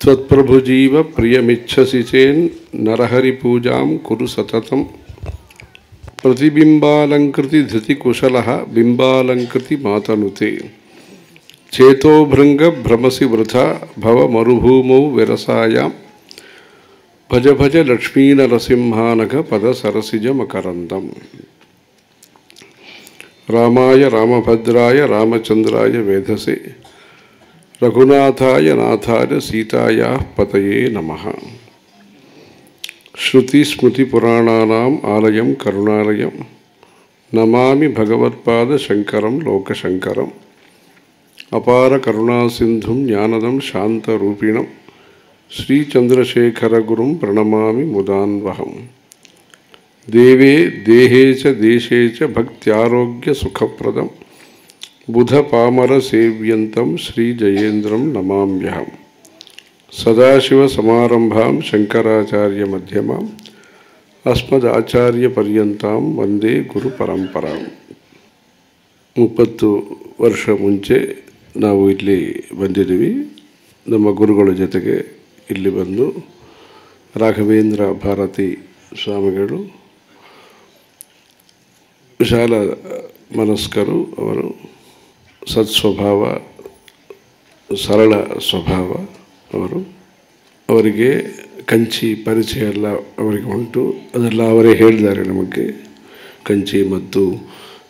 त्वत्प्रभुजीव प्रियमिच्छसि चेन् नरहरिपूजां कुरु सततं प्रतिबिम्बालंकृति धृतिकुशलः बिम्बालंकृति मातनुते चेतोभृंग भ्रमसि वृथा भव मरुभूमौ विरसायां भज भज लक्ष्मीनरसिंहानघ पद सरसिज मकरन्दम्। रामाय रामभद्राय रामचंद्राय वेधसे रघुनाथाय नाथाय सीतायाः पतये नमः। श्रुति स्मृति पुराणानाम् आलयं करुणालयं नमामि भगवत्पाद शंकरं लोकशंकरम्। अपार करुणासिन्धुं ज्ञानदं शान्तरूपिणं श्रीचंद्रशेखरगुरुं प्रणमामि मुदान्वहम्। देवे देहे च देशे च भक्त्यारोग्य सुखप्रदं बुध पामर सेव्यन्तं श्रीजयेन्द्रं नमाम्यहम्। सदाशिव समारंभां शंकराचार्य मध्यमाम् अस्मदाचार्यपर्यन्तां वंदे गुरु परंपरां। 30 ವರ್ಷ ಮುಂಚೆ ನಾವು ಇಲ್ಲಿ ಬಂದಿದ್ದೀವಿ. ನಮ್ಮ ಗುರುಗಳ ಜೊತೆಗೆ ಇಲ್ಲಿ ಬಂದು ರಾಘವೇಂದ್ರ ಭಾರತಿ ಸ್ವಾಮಿಗಳು ವಿಶಾಲ ಮನಸ್ಕರು, ಅವರು ಸತ್ಸ್ವಭಾವ, ಸರಳ ಸ್ವಭಾವ. ಅವರಿಗೆ ಕಂಚಿ ಪರಿಚಯ ಎಲ್ಲ ಅವರಿಗೆ ಉಂಟು. ಅದೆಲ್ಲ ಅವರೇ ಹೇಳಿದ್ದಾರೆ ನಮಗೆ. ಕಂಚಿ ಮತ್ತು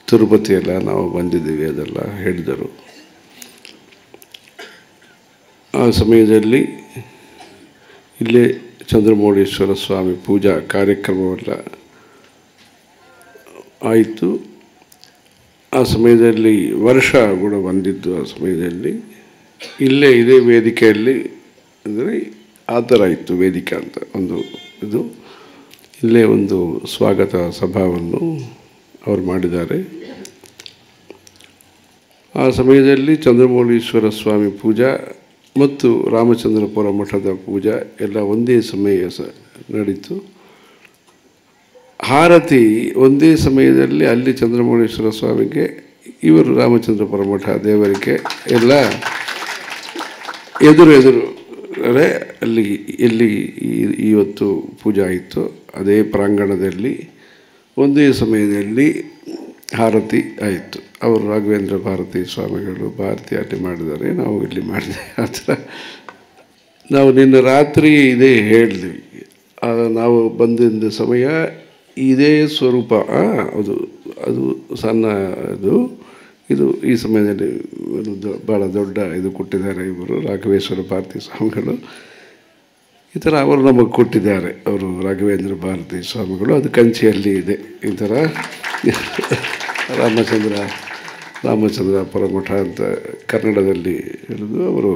ತಿರುಪತಿ ಎಲ್ಲ ನಾವು ಬಂದಿದ್ದೀವಿ ಅದೆಲ್ಲ ಹೇಳಿದರು. ಆ ಸಮಯದಲ್ಲಿ ಇಲ್ಲೇ ಚಂದ್ರಮೌಳೇಶ್ವರ ಸ್ವಾಮಿ ಪೂಜಾ ಕಾರ್ಯಕ್ರಮವೆಲ್ಲ ಆಯಿತು. ಆ ಸಮಯದಲ್ಲಿ ವರ್ಷ ಕೂಡ ಬಂದಿದ್ದು. ಆ ಸಮಯದಲ್ಲಿ ಇಲ್ಲೇ ಇದೇ ವೇದಿಕೆಯಲ್ಲಿ, ಅಂದರೆ ಆ ಥರ ಇತ್ತು ವೇದಿಕೆ ಅಂತ ಒಂದು ಇದು. ಇಲ್ಲೇ ಒಂದು ಸ್ವಾಗತ ಸಭಾವನ್ನು ಅವರು ಮಾಡಿದ್ದಾರೆ. ಆ ಸಮಯದಲ್ಲಿ ಚಂದ್ರಮೌಳೀಶ್ವರ ಸ್ವಾಮಿ ಪೂಜಾ ಮತ್ತು ರಾಮಚಂದ್ರಪುರ ಮಠದ ಪೂಜಾ ಎಲ್ಲ ಒಂದೇ ಸಮಯ ನಡೀತು. ಹಾರತಿ ಒಂದೇ ಸಮಯದಲ್ಲಿ ಅಲ್ಲಿ ಚಂದ್ರಮೌಳೇಶ್ವರ ಸ್ವಾಮಿಗೆ, ಇವರು ರಾಮಚಂದ್ರಪುರ ಮಠ ದೇವರಿಗೆ ಎಲ್ಲ ಎದುರು ಅಲ್ಲಿ ಎಲ್ಲಿ ಇವತ್ತು ಪೂಜೆ ಆಯಿತು ಅದೇ ಪ್ರಾಂಗಣದಲ್ಲಿ ಒಂದೇ ಸಮಯದಲ್ಲಿ ಹಾರತಿ ಆಯಿತು. ಅವರು ರಾಘವೇಂದ್ರ ಭಾರತಿ ಸ್ವಾಮಿಗಳು ಭಾರತಿ ಅಲ್ಲಿ ಮಾಡಿದ್ದಾರೆ, ನಾವು ಇಲ್ಲಿ ಮಾಡಿದೆ. ಆ ಥರ ನಾವು ನಿನ್ನೆ ರಾತ್ರಿ ಇದೇ ಹೇಳಿದ್ವಿ. ನಾವು ಬಂದಿದ್ದ ಸಮಯ ಇದೇ ಸ್ವರೂಪ. ಅದು ಸಣ್ಣ ಇದು ಈ ಸಮಯದಲ್ಲಿ ಭಾಳ ದೊಡ್ಡ ಇದು ಕೊಟ್ಟಿದ್ದಾರೆ ಇವರು ರಾಘವೇಶ್ವರ ಭಾರತಿ ಸ್ವಾಮಿಗಳು. ಈ ಥರ ಅವರು ನಮಗೆ ಕೊಟ್ಟಿದ್ದಾರೆ, ಅವರು ರಾಘವೇಂದ್ರ ಭಾರತಿ ಸ್ವಾಮಿಗಳು. ಅದು ಕಂಚಿಯಲ್ಲಿ ಇದೆ. ಈ ಥರ ರಾಮಚಂದ್ರಪುರ ಮಠ ಅಂತ ಕನ್ನಡದಲ್ಲಿ ಹೇಳಿದು ಅವರು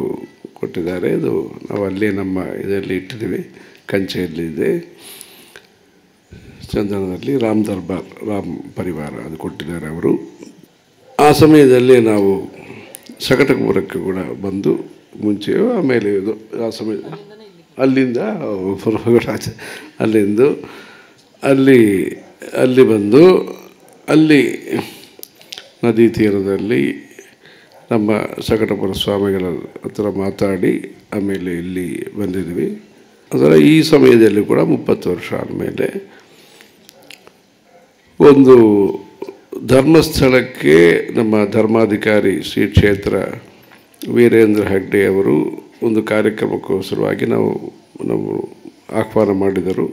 ಕೊಟ್ಟಿದ್ದಾರೆ. ಇದು ನಾವು ಅಲ್ಲೇ ನಮ್ಮ ಇದರಲ್ಲಿ ಇಟ್ಟಿದ್ದೀವಿ, ಕಂಚಿಯಲ್ಲಿ ಇದೆ. ಚಂದನದಲ್ಲಿ ರಾಮ್ ದರ್ಬಾರ್, ರಾಮ್ ಪರಿವಾರ ಅದು ಕೊಟ್ಟಿದ್ದಾರೆ ಅವರು. ಆ ಸಮಯದಲ್ಲಿ ನಾವು ಸಕಟಪುರಕ್ಕೆ ಕೂಡ ಬಂದು ಮುಂಚೆ ಆಮೇಲೆ ಇದು ಆ ಸಮಯ ಅಲ್ಲಿಂದ ಅಲ್ಲಿ ಬಂದು ಅಲ್ಲಿ ನದಿ ತೀರದಲ್ಲಿ ನಮ್ಮ ಸಕಟಪುರ ಸ್ವಾಮಿಗಳ ಹತ್ರ ಮಾತಾಡಿ ಆಮೇಲೆ ಇಲ್ಲಿ ಬಂದಿದ್ವಿ. ಅದರ ಈ ಸಮಯದಲ್ಲಿ ಕೂಡ 30 ವರ್ಷ ಆದಮೇಲೆ ಒಂದು ಧರ್ಮಸ್ಥಳಕ್ಕೆ ನಮ್ಮ ಧರ್ಮಾಧಿಕಾರಿ ಶ್ರೀ ಕ್ಷೇತ್ರ ವೀರೇಂದ್ರ ಹೆಗ್ಡೆ ಅವರು ಒಂದು ಕಾರ್ಯಕ್ರಮಕ್ಕೋಸ್ಕರವಾಗಿ ನಾವು ಆಹ್ವಾನ ಮಾಡಿದರು.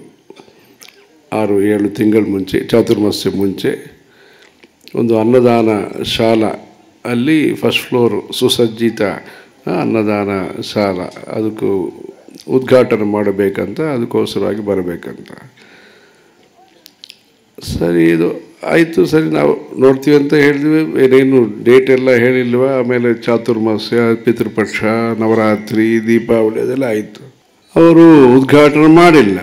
6-7 ತಿಂಗಳ ಮುಂಚೆ, ಚಾತುರ್ಮಾಸ್ಯ ಮುಂಚೆ ಒಂದು ಅನ್ನದಾನ ಶಾಲಾ, ಅಲ್ಲಿ ಫಸ್ಟ್ ಫ್ಲೋರ್ ಸುಸಜ್ಜಿತ ಅನ್ನದಾನ ಶಾಲಾ, ಅದಕ್ಕೂ ಉದ್ಘಾಟನೆ ಮಾಡಬೇಕಂತ, ಅದಕ್ಕೋಸ್ಕರವಾಗಿ ಬರಬೇಕಂತ. ಸರಿ, ಇದು ಆಯಿತು, ಸರಿ ನಾವು ನೋಡ್ತೀವಿ ಅಂತ ಹೇಳಿದ್ವಿ. ಏನೇನು ಡೇಟ್ ಎಲ್ಲ ಹೇಳಿಲ್ವ. ಆಮೇಲೆ ಚಾತುರ್ಮಾಸ್ಯ, ಪಿತೃಪಕ್ಷ, ನವರಾತ್ರಿ, ದೀಪಾವಳಿ ಅದೆಲ್ಲ ಆಯಿತು. ಅವರು ಉದ್ಘಾಟನೆ ಮಾಡಿಲ್ಲ.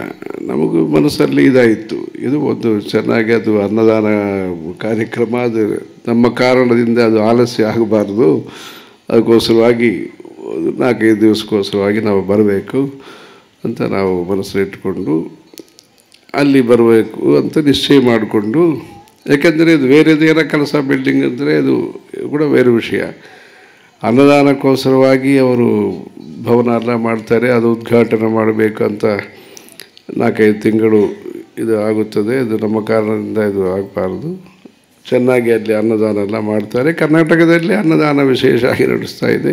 ನಮಗೂ ಮನಸ್ಸಲ್ಲಿ ಇದಾಯಿತು, ಇದು ಒಂದು ಚೆನ್ನಾಗಿ ಅದು ಅನ್ನದಾನ ಕಾರ್ಯಕ್ರಮ, ಅದು ನಮ್ಮ ಕಾರಣದಿಂದ ಅದು ಆಲಸ್ಯ ಆಗಬಾರ್ದು. ಅದಕ್ಕೋಸ್ಕರವಾಗಿ 4-5 ದಿವಸಕ್ಕೋಸ್ಕರವಾಗಿ ನಾವು ಬರಬೇಕು ಅಂತ ನಾವು ಮನಸ್ಸಲ್ಲಿಟ್ಕೊಂಡು ಅಲ್ಲಿ ಬರಬೇಕು ಅಂತ ನಿಶ್ಚಯ ಮಾಡಿಕೊಂಡು, ಯಾಕೆಂದರೆ ಇದು ಬೇರೆದೇನೋ ಕೆಲಸ, ಬಿಲ್ಡಿಂಗ್ ಅಂದರೆ ಅದು ಕೂಡ ಬೇರೆ ವಿಷಯ. ಅನ್ನದಾನಕ್ಕೋಸ್ಕರವಾಗಿ ಅವರು ಭವನ ಎಲ್ಲ ಮಾಡ್ತಾರೆ. ಅದು ಉದ್ಘಾಟನೆ ಮಾಡಬೇಕಂತ 4-5 ತಿಂಗಳು ಇದು ಆಗುತ್ತದೆ. ಇದು ನಮ್ಮ ಕಾರಣದಿಂದ ಇದು ಆಗಬಾರ್ದು. ಚೆನ್ನಾಗಿ ಅಲ್ಲಿ ಅನ್ನದಾನ ಎಲ್ಲ ಮಾಡ್ತಾರೆ. ಕರ್ನಾಟಕದಲ್ಲಿ ಅನ್ನದಾನ ವಿಶೇಷ ಆಗಿ ನಡೆಸ್ತಾ ಇದೆ.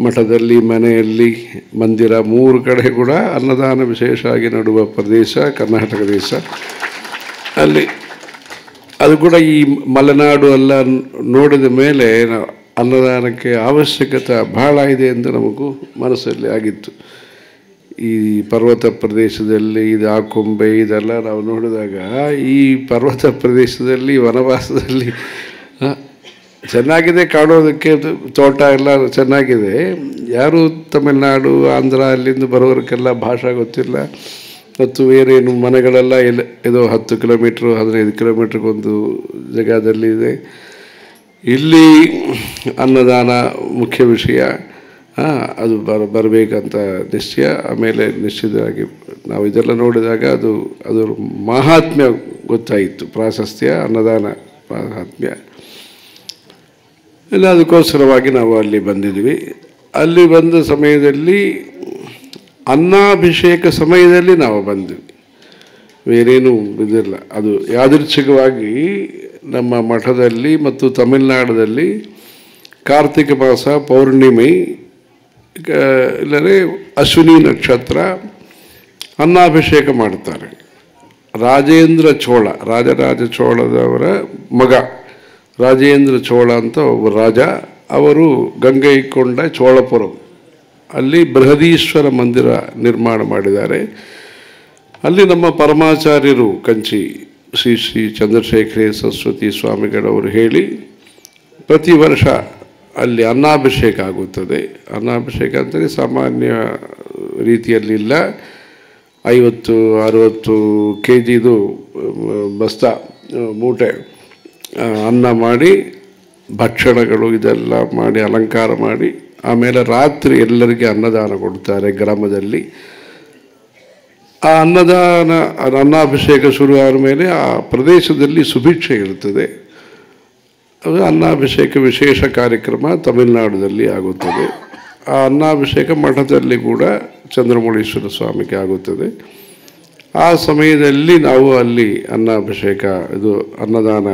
ಮಠದಲ್ಲಿ, ಮನೆಯಲ್ಲಿ, ಮಂದಿರ 3 ಕಡೆ ಕೂಡ ಅನ್ನದಾನ ವಿಶೇಷ ಆಗಿ ನಡುವ ಪ್ರದೇಶ ಕರ್ನಾಟಕ ದೇಶ. ಅಲ್ಲಿ ಅದು ಕೂಡ ಈ ಮಲೆನಾಡು ಎಲ್ಲ ನೋಡಿದ ಮೇಲೆ ಅನ್ನದಾನಕ್ಕೆ ಅವಶ್ಯಕತೆ ಬಹಳ ಇದೆ ಎಂದು ನಮಗೂ ಮನಸ್ಸಲ್ಲಿ ಆಗಿತ್ತು. ಈ ಪರ್ವತ ಪ್ರದೇಶದಲ್ಲಿ ಇದು ಆಕೊಂಬೆ ಇದೆಲ್ಲ ನಾವು ನೋಡಿದಾಗ ಈ ಪರ್ವತ ಪ್ರದೇಶದಲ್ಲಿ ವನವಾಸದಲ್ಲಿ ಚೆನ್ನಾಗಿದೆ ಕಾಣೋದಕ್ಕೆ, ತೋಟ ಎಲ್ಲ ಚೆನ್ನಾಗಿದೆ. ಯಾರು ತಮಿಳುನಾಡು, ಆಂಧ್ರ ಅಲ್ಲಿಂದ ಬರೋರಿಗೆಲ್ಲ ಭಾಷೆ ಗೊತ್ತಿಲ್ಲ. ಮತ್ತು ಬೇರೇನು ಮನೆಗಳೆಲ್ಲ ಇದು 10 ಕಿಲೋಮೀಟ್ರು 15 ಕಿಲೋಮೀಟ್ರಿಗೊಂದು ಜಾಗದಲ್ಲಿದೆ. ಇಲ್ಲಿ ಅನ್ನದಾನ ಮುಖ್ಯ ವಿಷಯ. ಅದು ಬರಬೇಕಂತ ನಿಶ್ಚಯ. ಆಮೇಲೆ ನಿಶ್ಚಿತವಾಗಿ ನಾವು ಇದೆಲ್ಲ ನೋಡಿದಾಗ ಅದರ ಮಹಾತ್ಮ್ಯ ಗೊತ್ತಾಯಿತು. ಪ್ರಾಶಸ್ತ್ಯ, ಅನ್ನದಾನ ಮಹಾತ್ಮ್ಯ ಇಲ್ಲ. ಅದಕ್ಕೋಸ್ಕರವಾಗಿ ನಾವು ಅಲ್ಲಿ ಬಂದಿದ್ವಿ. ಅಲ್ಲಿ ಬಂದ ಸಮಯದಲ್ಲಿ ಅನ್ನಾಭಿಷೇಕ ಸಮಯದಲ್ಲಿ ನಾವು ಬಂದ್ವಿ. ಬೇರೇನೂ ಇದಿಲ್ಲ. ಅದು ಯಾದೃಚ್ಛಿಕವಾಗಿ ನಮ್ಮ ಮಠದಲ್ಲಿ ಮತ್ತು ತಮಿಳುನಾಡಲ್ಲಿ ಕಾರ್ತಿಕ ಮಾಸ ಪೌರ್ಣಿಮೆ ಇಲ್ಲವೇ ಅಶ್ವಿನಿ ನಕ್ಷತ್ರ ಅನ್ನಾಭಿಷೇಕ ಮಾಡ್ತಾರೆ. ರಾಜೇಂದ್ರ ಚೋಳ, ರಾಜರಾಜ ಚೋಳದವರ ಮಗ ರಾಜೇಂದ್ರ ಚೋಳ ಅಂತ ಒಬ್ಬ ರಾಜ. ಅವರು ಗಂಗೈಕೊಂಡ ಚೋಳಪುರಂ ಅಲ್ಲಿ ಬೃಹದೀಶ್ವರ ಮಂದಿರ ನಿರ್ಮಾಣ ಮಾಡಿದ್ದಾರೆ. ಅಲ್ಲಿ ನಮ್ಮ ಪರಮಾಚಾರ್ಯರು ಕಂಚಿ ಶ್ರೀ ಶ್ರೀ ಚಂದ್ರಶೇಖರ ಸರಸ್ವತಿ ಸ್ವಾಮಿಗಳವರು ಹೇಳಿ ಪ್ರತಿ ವರ್ಷ ಅಲ್ಲಿ ಅನ್ನಾಭಿಷೇಕ ಆಗುತ್ತದೆ. ಅನ್ನಾಭಿಷೇಕ ಅಂದರೆ ಸಾಮಾನ್ಯ ರೀತಿಯಲ್ಲಿಲ್ಲ. 50-60 kgದು ಬಸ್ತಾ ಮೂಟೆ ಅನ್ನ ಮಾಡಿ, ಭಕ್ಷಣಗಳು ಇದೆಲ್ಲ ಮಾಡಿ ಅಲಂಕಾರ ಮಾಡಿ, ಆಮೇಲೆ ರಾತ್ರಿ ಎಲ್ಲರಿಗೆ ಅನ್ನದಾನ ಕೊಡ್ತಾರೆ ಗ್ರಾಮದಲ್ಲಿ. ಆ ಅನ್ನಾಭಿಷೇಕ ಶುರು ಆದ ಮೇಲೆ ಆ ಪ್ರದೇಶದಲ್ಲಿ ಸುಭಿಕ್ಷೆ ಇರ್ತದೆ. ಅದು ಅನ್ನಾಭಿಷೇಕ ವಿಶೇಷ ಕಾರ್ಯಕ್ರಮ ತಮಿಳುನಾಡಿನಲ್ಲಿ ಆಗುತ್ತದೆ. ಆ ಅನ್ನಾಭಿಷೇಕ ಮಠದಲ್ಲಿ ಕೂಡ ಚಂದ್ರಮೌಳೀಶ್ವರ ಸ್ವಾಮಿಗೆ ಆಗುತ್ತದೆ. ಆ ಸಮಯದಲ್ಲಿ ನಾವು ಅಲ್ಲಿ ಅನ್ನಾಭಿಷೇಕ, ಇದು ಅನ್ನದಾನ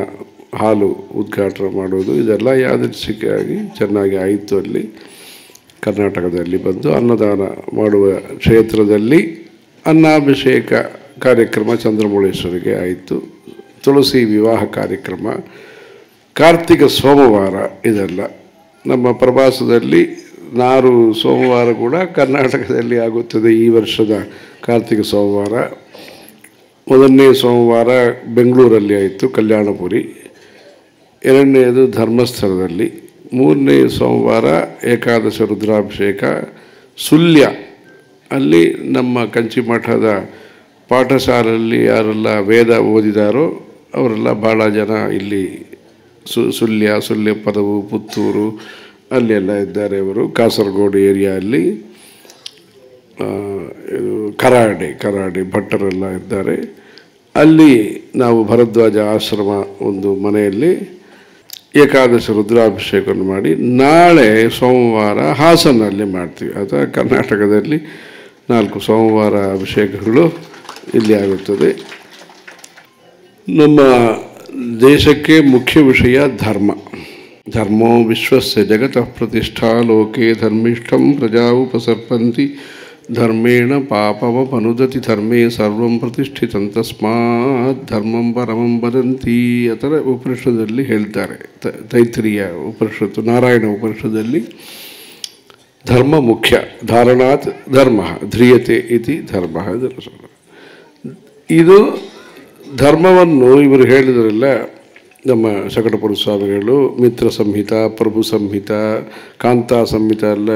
ಹಾಲು ಉದ್ಘಾಟನೆ ಮಾಡೋದು ಇದೆಲ್ಲ ಯಾದೃಚ್ಛಿಕವಾಗಿ ಚೆನ್ನಾಗಿ ಆಯಿತು. ಅಲ್ಲಿ ಕರ್ನಾಟಕದಲ್ಲಿ ಬಂದು ಅನ್ನದಾನ ಮಾಡುವ ಕ್ಷೇತ್ರದಲ್ಲಿ ಅನ್ನಾಭಿಷೇಕ ಕಾರ್ಯಕ್ರಮ ಚಂದ್ರಮೌಳೀಶ್ವರಿಗೆ ಆಯಿತು. ತುಳಸಿ ವಿವಾಹ ಕಾರ್ಯಕ್ರಮ, ಕಾರ್ತಿಕ ಸೋಮವಾರ ಇದೆಲ್ಲ ನಮ್ಮ ಪ್ರವಾಸದಲ್ಲಿ 4 ಸೋಮವಾರ ಕೂಡ ಕರ್ನಾಟಕದಲ್ಲಿ ಆಗುತ್ತದೆ. ಈ ವರ್ಷದ ಕಾರ್ತಿಕ ಸೋಮವಾರ ಮೊದಲನೇ ಸೋಮವಾರ ಬೆಂಗಳೂರಲ್ಲಿ ಆಯಿತು, ಕಲ್ಯಾಣಪುರಿ. 2ನೇದು ಧರ್ಮಸ್ಥಳದಲ್ಲಿ. 3ನೇ ಸೋಮವಾರ ಏಕಾದಶ ರುದ್ರಾಭಿಷೇಕ ಸುಳ್ಯ. ಅಲ್ಲಿ ನಮ್ಮ ಕಂಚಿ ಮಠದ ಪಾಠಶಾಲೆಯಲ್ಲಿ ಯಾರೆಲ್ಲ ವೇದ ಓದಿದಾರೋ ಅವರೆಲ್ಲ ಭಾಳ ಜನ ಇಲ್ಲಿ ಸುಳ್ಯ ಪದವು, ಪುತ್ತೂರು ಅಲ್ಲೆಲ್ಲ ಇದ್ದಾರೆ. ಅವರು ಕಾಸರಗೋಡು ಏರಿಯಲ್ಲಿ ಕರಾಡೆ ಭಟ್ಟರೆಲ್ಲ ಇದ್ದಾರೆ. ಅಲ್ಲಿ ನಾವು ಭರದ್ವಾಜ ಆಶ್ರಮ ಒಂದು ಮನೆಯಲ್ಲಿ ಏಕಾದಶ ರುದ್ರಾಭಿಷೇಕವನ್ನು ಮಾಡಿ ನಾಳೆ ಸೋಮವಾರ ಹಾಸನಲ್ಲಿ ಮಾಡ್ತೀವಿ. ಅಥವಾ ಕರ್ನಾಟಕದಲ್ಲಿ 4 ಸೋಮವಾರ ಅಭಿಷೇಕಗಳು ಇಲ್ಲಿ ಆಗುತ್ತದೆ. ನಮ್ಮ ದೇಶಕ್ಕೆ ಮುಖ್ಯ ವಿಷಯ ಧರ್ಮ. ಧರ್ಮೋ ವಿಶ್ವಸ್ಯ ಜಗತಃ ಪ್ರತಿಷ್ಠಾ ಲೋಕೆ ಧರ್ಮಿಷ್ಠಂ ಪ್ರಜಾ ಉಪಸರ್ಪಂತಿ ಧರ್ಮೇಣ ಪಾಪಮನುದತಿ ಧರ್ಮೇ ಸರ್ವಂ ಪ್ರತಿಷ್ಠಿತಂ ತಸ್ಮಾತ್ ಧರ್ಮಂ ಪರಮಂ ವದಂತಿ. ಆ ಥರ ಉಪನಿಷದಲ್ಲಿ ಹೇಳ್ತಾರೆ. ತೈತ್ರಿಯ ಉಪನಿಷತ್ತು, ನಾರಾಯಣ ಉಪನಿಷದಲ್ಲಿ ಧರ್ಮ ಮುಖ್ಯ. ಧಾರಣಾತ್ ಧರ್ಮ ಧ್ರಿಯತೆ ಇತಿ ಧರ್ಮ. ಇದು ಧರ್ಮವನ್ನು ಇವರು ಹೇಳಿದ್ರಲ್ಲ ನಮ್ಮ ಶಕಟಪುರ ಸ್ವಾಮಿಗಳು. ಮಿತ್ರ ಸಂಹಿತ, ಪ್ರಭು ಸಂಹಿತ, ಕಾಂತಾ ಸಂಹಿತ ಎಲ್ಲ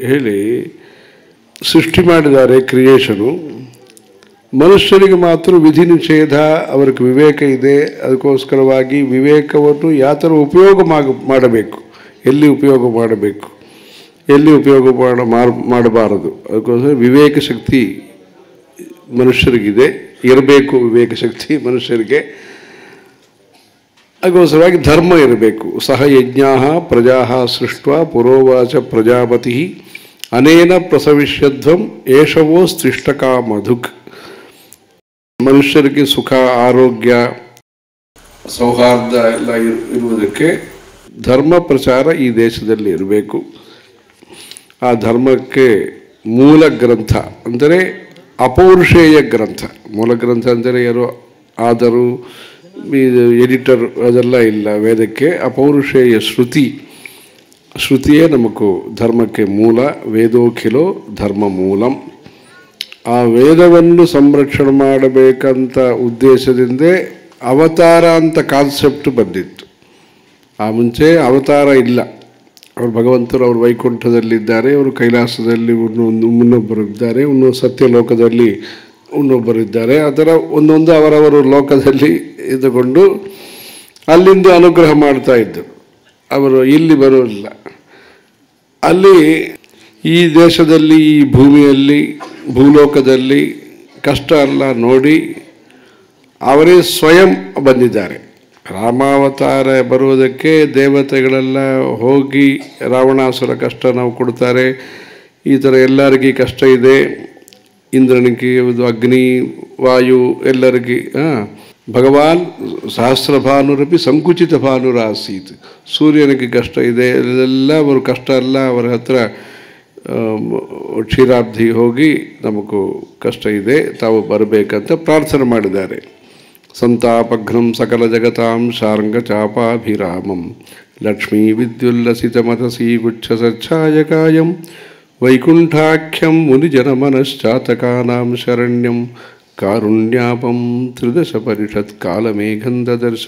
ಹೇಳಿ ಸೃಷ್ಟಿ ಮಾಡಿದ್ದಾರೆ. ಕ್ರಿಯೇಷನು ಮನುಷ್ಯರಿಗೆ ಮಾತ್ರ ವಿಧಿ ನಿಷೇಧ, ಅವ್ರಿಗೆ ವಿವೇಕ ಇದೆ. ಅದಕ್ಕೋಸ್ಕರವಾಗಿ ವಿವೇಕವನ್ನು ಯಾವ ಥರ ಉಪಯೋಗ ಮಾಡಬೇಕು, ಎಲ್ಲಿ ಉಪಯೋಗ ಮಾಡಬೇಕು, ಎಲ್ಲಿ ಉಪಯೋಗ ಮಾಡಬಾರದು, ಅದಕ್ಕೋಸ್ಕರ ವಿವೇಕ ಶಕ್ತಿ ಮನುಷ್ಯರಿಗಿದೆ, ಇರಬೇಕು. ವಿವೇಕ ಶಕ್ತಿ ಮನುಷ್ಯರಿಗೆ ಅದಕ್ಕೋಸ್ಕರವಾಗಿ ಧರ್ಮ ಇರಬೇಕು. ಸಹ ಯಜ್ಞಾ ಪ್ರಜಾ ಸೃಷ್ಟ ಪುರೋವಾಚ ಪ್ರಜಾಪತಿ ಅನೇನ ಪ್ರಸವಿಷ್ಯಧ್ವಂ ಏಷವೋ ಸ್ತ್ರಿಷ್ಟಕ ಮಧುಕ್. ಮನುಷ್ಯರಿಗೆ ಸುಖ, ಆರೋಗ್ಯ, ಸೌಹಾರ್ದ ಎಲ್ಲ ಇರುವುದಕ್ಕೆ ಧರ್ಮ ಪ್ರಚಾರ ಈ ದೇಶದಲ್ಲಿ ಇರಬೇಕು. ಆ ಧರ್ಮಕ್ಕೆ ಮೂಲ ಗ್ರಂಥ ಅಂದರೆ ಅಪೌರುಷೇಯ ಗ್ರಂಥ. ಮೂಲ ಗ್ರಂಥ ಅಂದರೆ ಯಾರು ಆದರೂ ಎಡಿಟರ್ ಅದೆಲ್ಲ ಇಲ್ಲ. ವೇದಕ್ಕೆ ಅಪೌರುಷೇಯ ಶ್ರುತಿಯೇ ನಮಗೂ ಧರ್ಮಕ್ಕೆ ಮೂಲ. ವೇದೋಖಿಲೋ ಧರ್ಮ ಮೂಲಂ. ಆ ವೇದವನ್ನು ಸಂರಕ್ಷಣೆ ಮಾಡಬೇಕಂತ ಉದ್ದೇಶದಿಂದ ಅವತಾರ ಅಂತ ಕಾನ್ಸೆಪ್ಟ್ ಬಂದಿತ್ತು. ಆ ಮುಂಚೆ ಅವತಾರ ಇಲ್ಲ. ಅವರು ಭಗವಂತರು ಅವರು ವೈಕುಂಠದಲ್ಲಿದ್ದಾರೆ, ಅವರು ಕೈಲಾಸದಲ್ಲಿ ಇನ್ನೊಬ್ಬರಿದ್ದಾರೆ, ಸತ್ಯಲೋಕದಲ್ಲಿ ಇನ್ನೊಬ್ಬರಿದ್ದಾರೆ. ಆ ಥರ ಒಂದೊಂದು ಅವರವರು ಲೋಕದಲ್ಲಿ ಇದ್ದುಕೊಂಡು ಅಲ್ಲಿಂದ ಅನುಗ್ರಹ ಮಾಡ್ತಾ ಇದ್ದರು. ಅವರು ಇಲ್ಲಿ ಬರೋಲ್ಲ. ಅಲ್ಲಿ ಈ ದೇಶದಲ್ಲಿ, ಈ ಭೂಮಿಯಲ್ಲಿ, ಭೂಲೋಕದಲ್ಲಿ ಕಷ್ಟ ಎಲ್ಲ ನೋಡಿ ಅವರೇ ಸ್ವಯಂ ಬಂದಿದ್ದಾರೆ. ರಾಮಾವತಾರ ಬರುವುದಕ್ಕೆ ದೇವತೆಗಳೆಲ್ಲ ಹೋಗಿ ರಾವಣಾಸುರ ಕಷ್ಟ ನಾವು ಕೊಡ್ತಾರೆ, ಈ ಥರ ಎಲ್ಲರಿಗೂ ಕಷ್ಟ ಇದೆ, ಇಂದ್ರನಿಗೆ, ಅಗ್ನಿ, ವಾಯು ಎಲ್ಲರಿಗೆ. ಭಗವಾನ್ ಸಹಸ್ರಭಾನುರಪಿ ಸಂಕುಚಿತ ಭಾನುರಾಸೀತ್. ಸೂರ್ಯನಿಗೆ ಕಷ್ಟ ಇದೆ, ಎಲ್ಲ ಅವರು ಕಷ್ಟ ಎಲ್ಲ ಅವರ ಹತ್ರ ಕ್ಷೀರಾಬ್ಧಿ ಹೋಗಿ ನಮಗೂ ಕಷ್ಟ ಇದೆ, ತಾವು ಬರಬೇಕಂತ ಪ್ರಾರ್ಥನೆ ಮಾಡಿದ್ದಾರೆ. ಸಂತಾಪಘ್ನಂ ಸಕಲ ಜಗತಾಂ ಶಾರ್ಂಗ ಚಾಪಾಭಿರಾಮಂ ಲಕ್ಷ್ಮೀ ವಿದ್ಯುಲ್ಲಸಿತ ಮತಸೀ ಗುಚ್ಛ ಸಚ್ಛಾಯಕಾಯಂ ವೈಕುಂಠಾಖ್ಯಂ ಮುನಿಜನಮನಶ್ಚಾತಕಾನಾಂ ಶರಣ್ಯಂ ಕಾರುಣ್ಯಾಪಂ ತ್ರಿದಶ ಪರಿಷತ್ ಕಾಲಮೇಘಂದದರ್ಶ.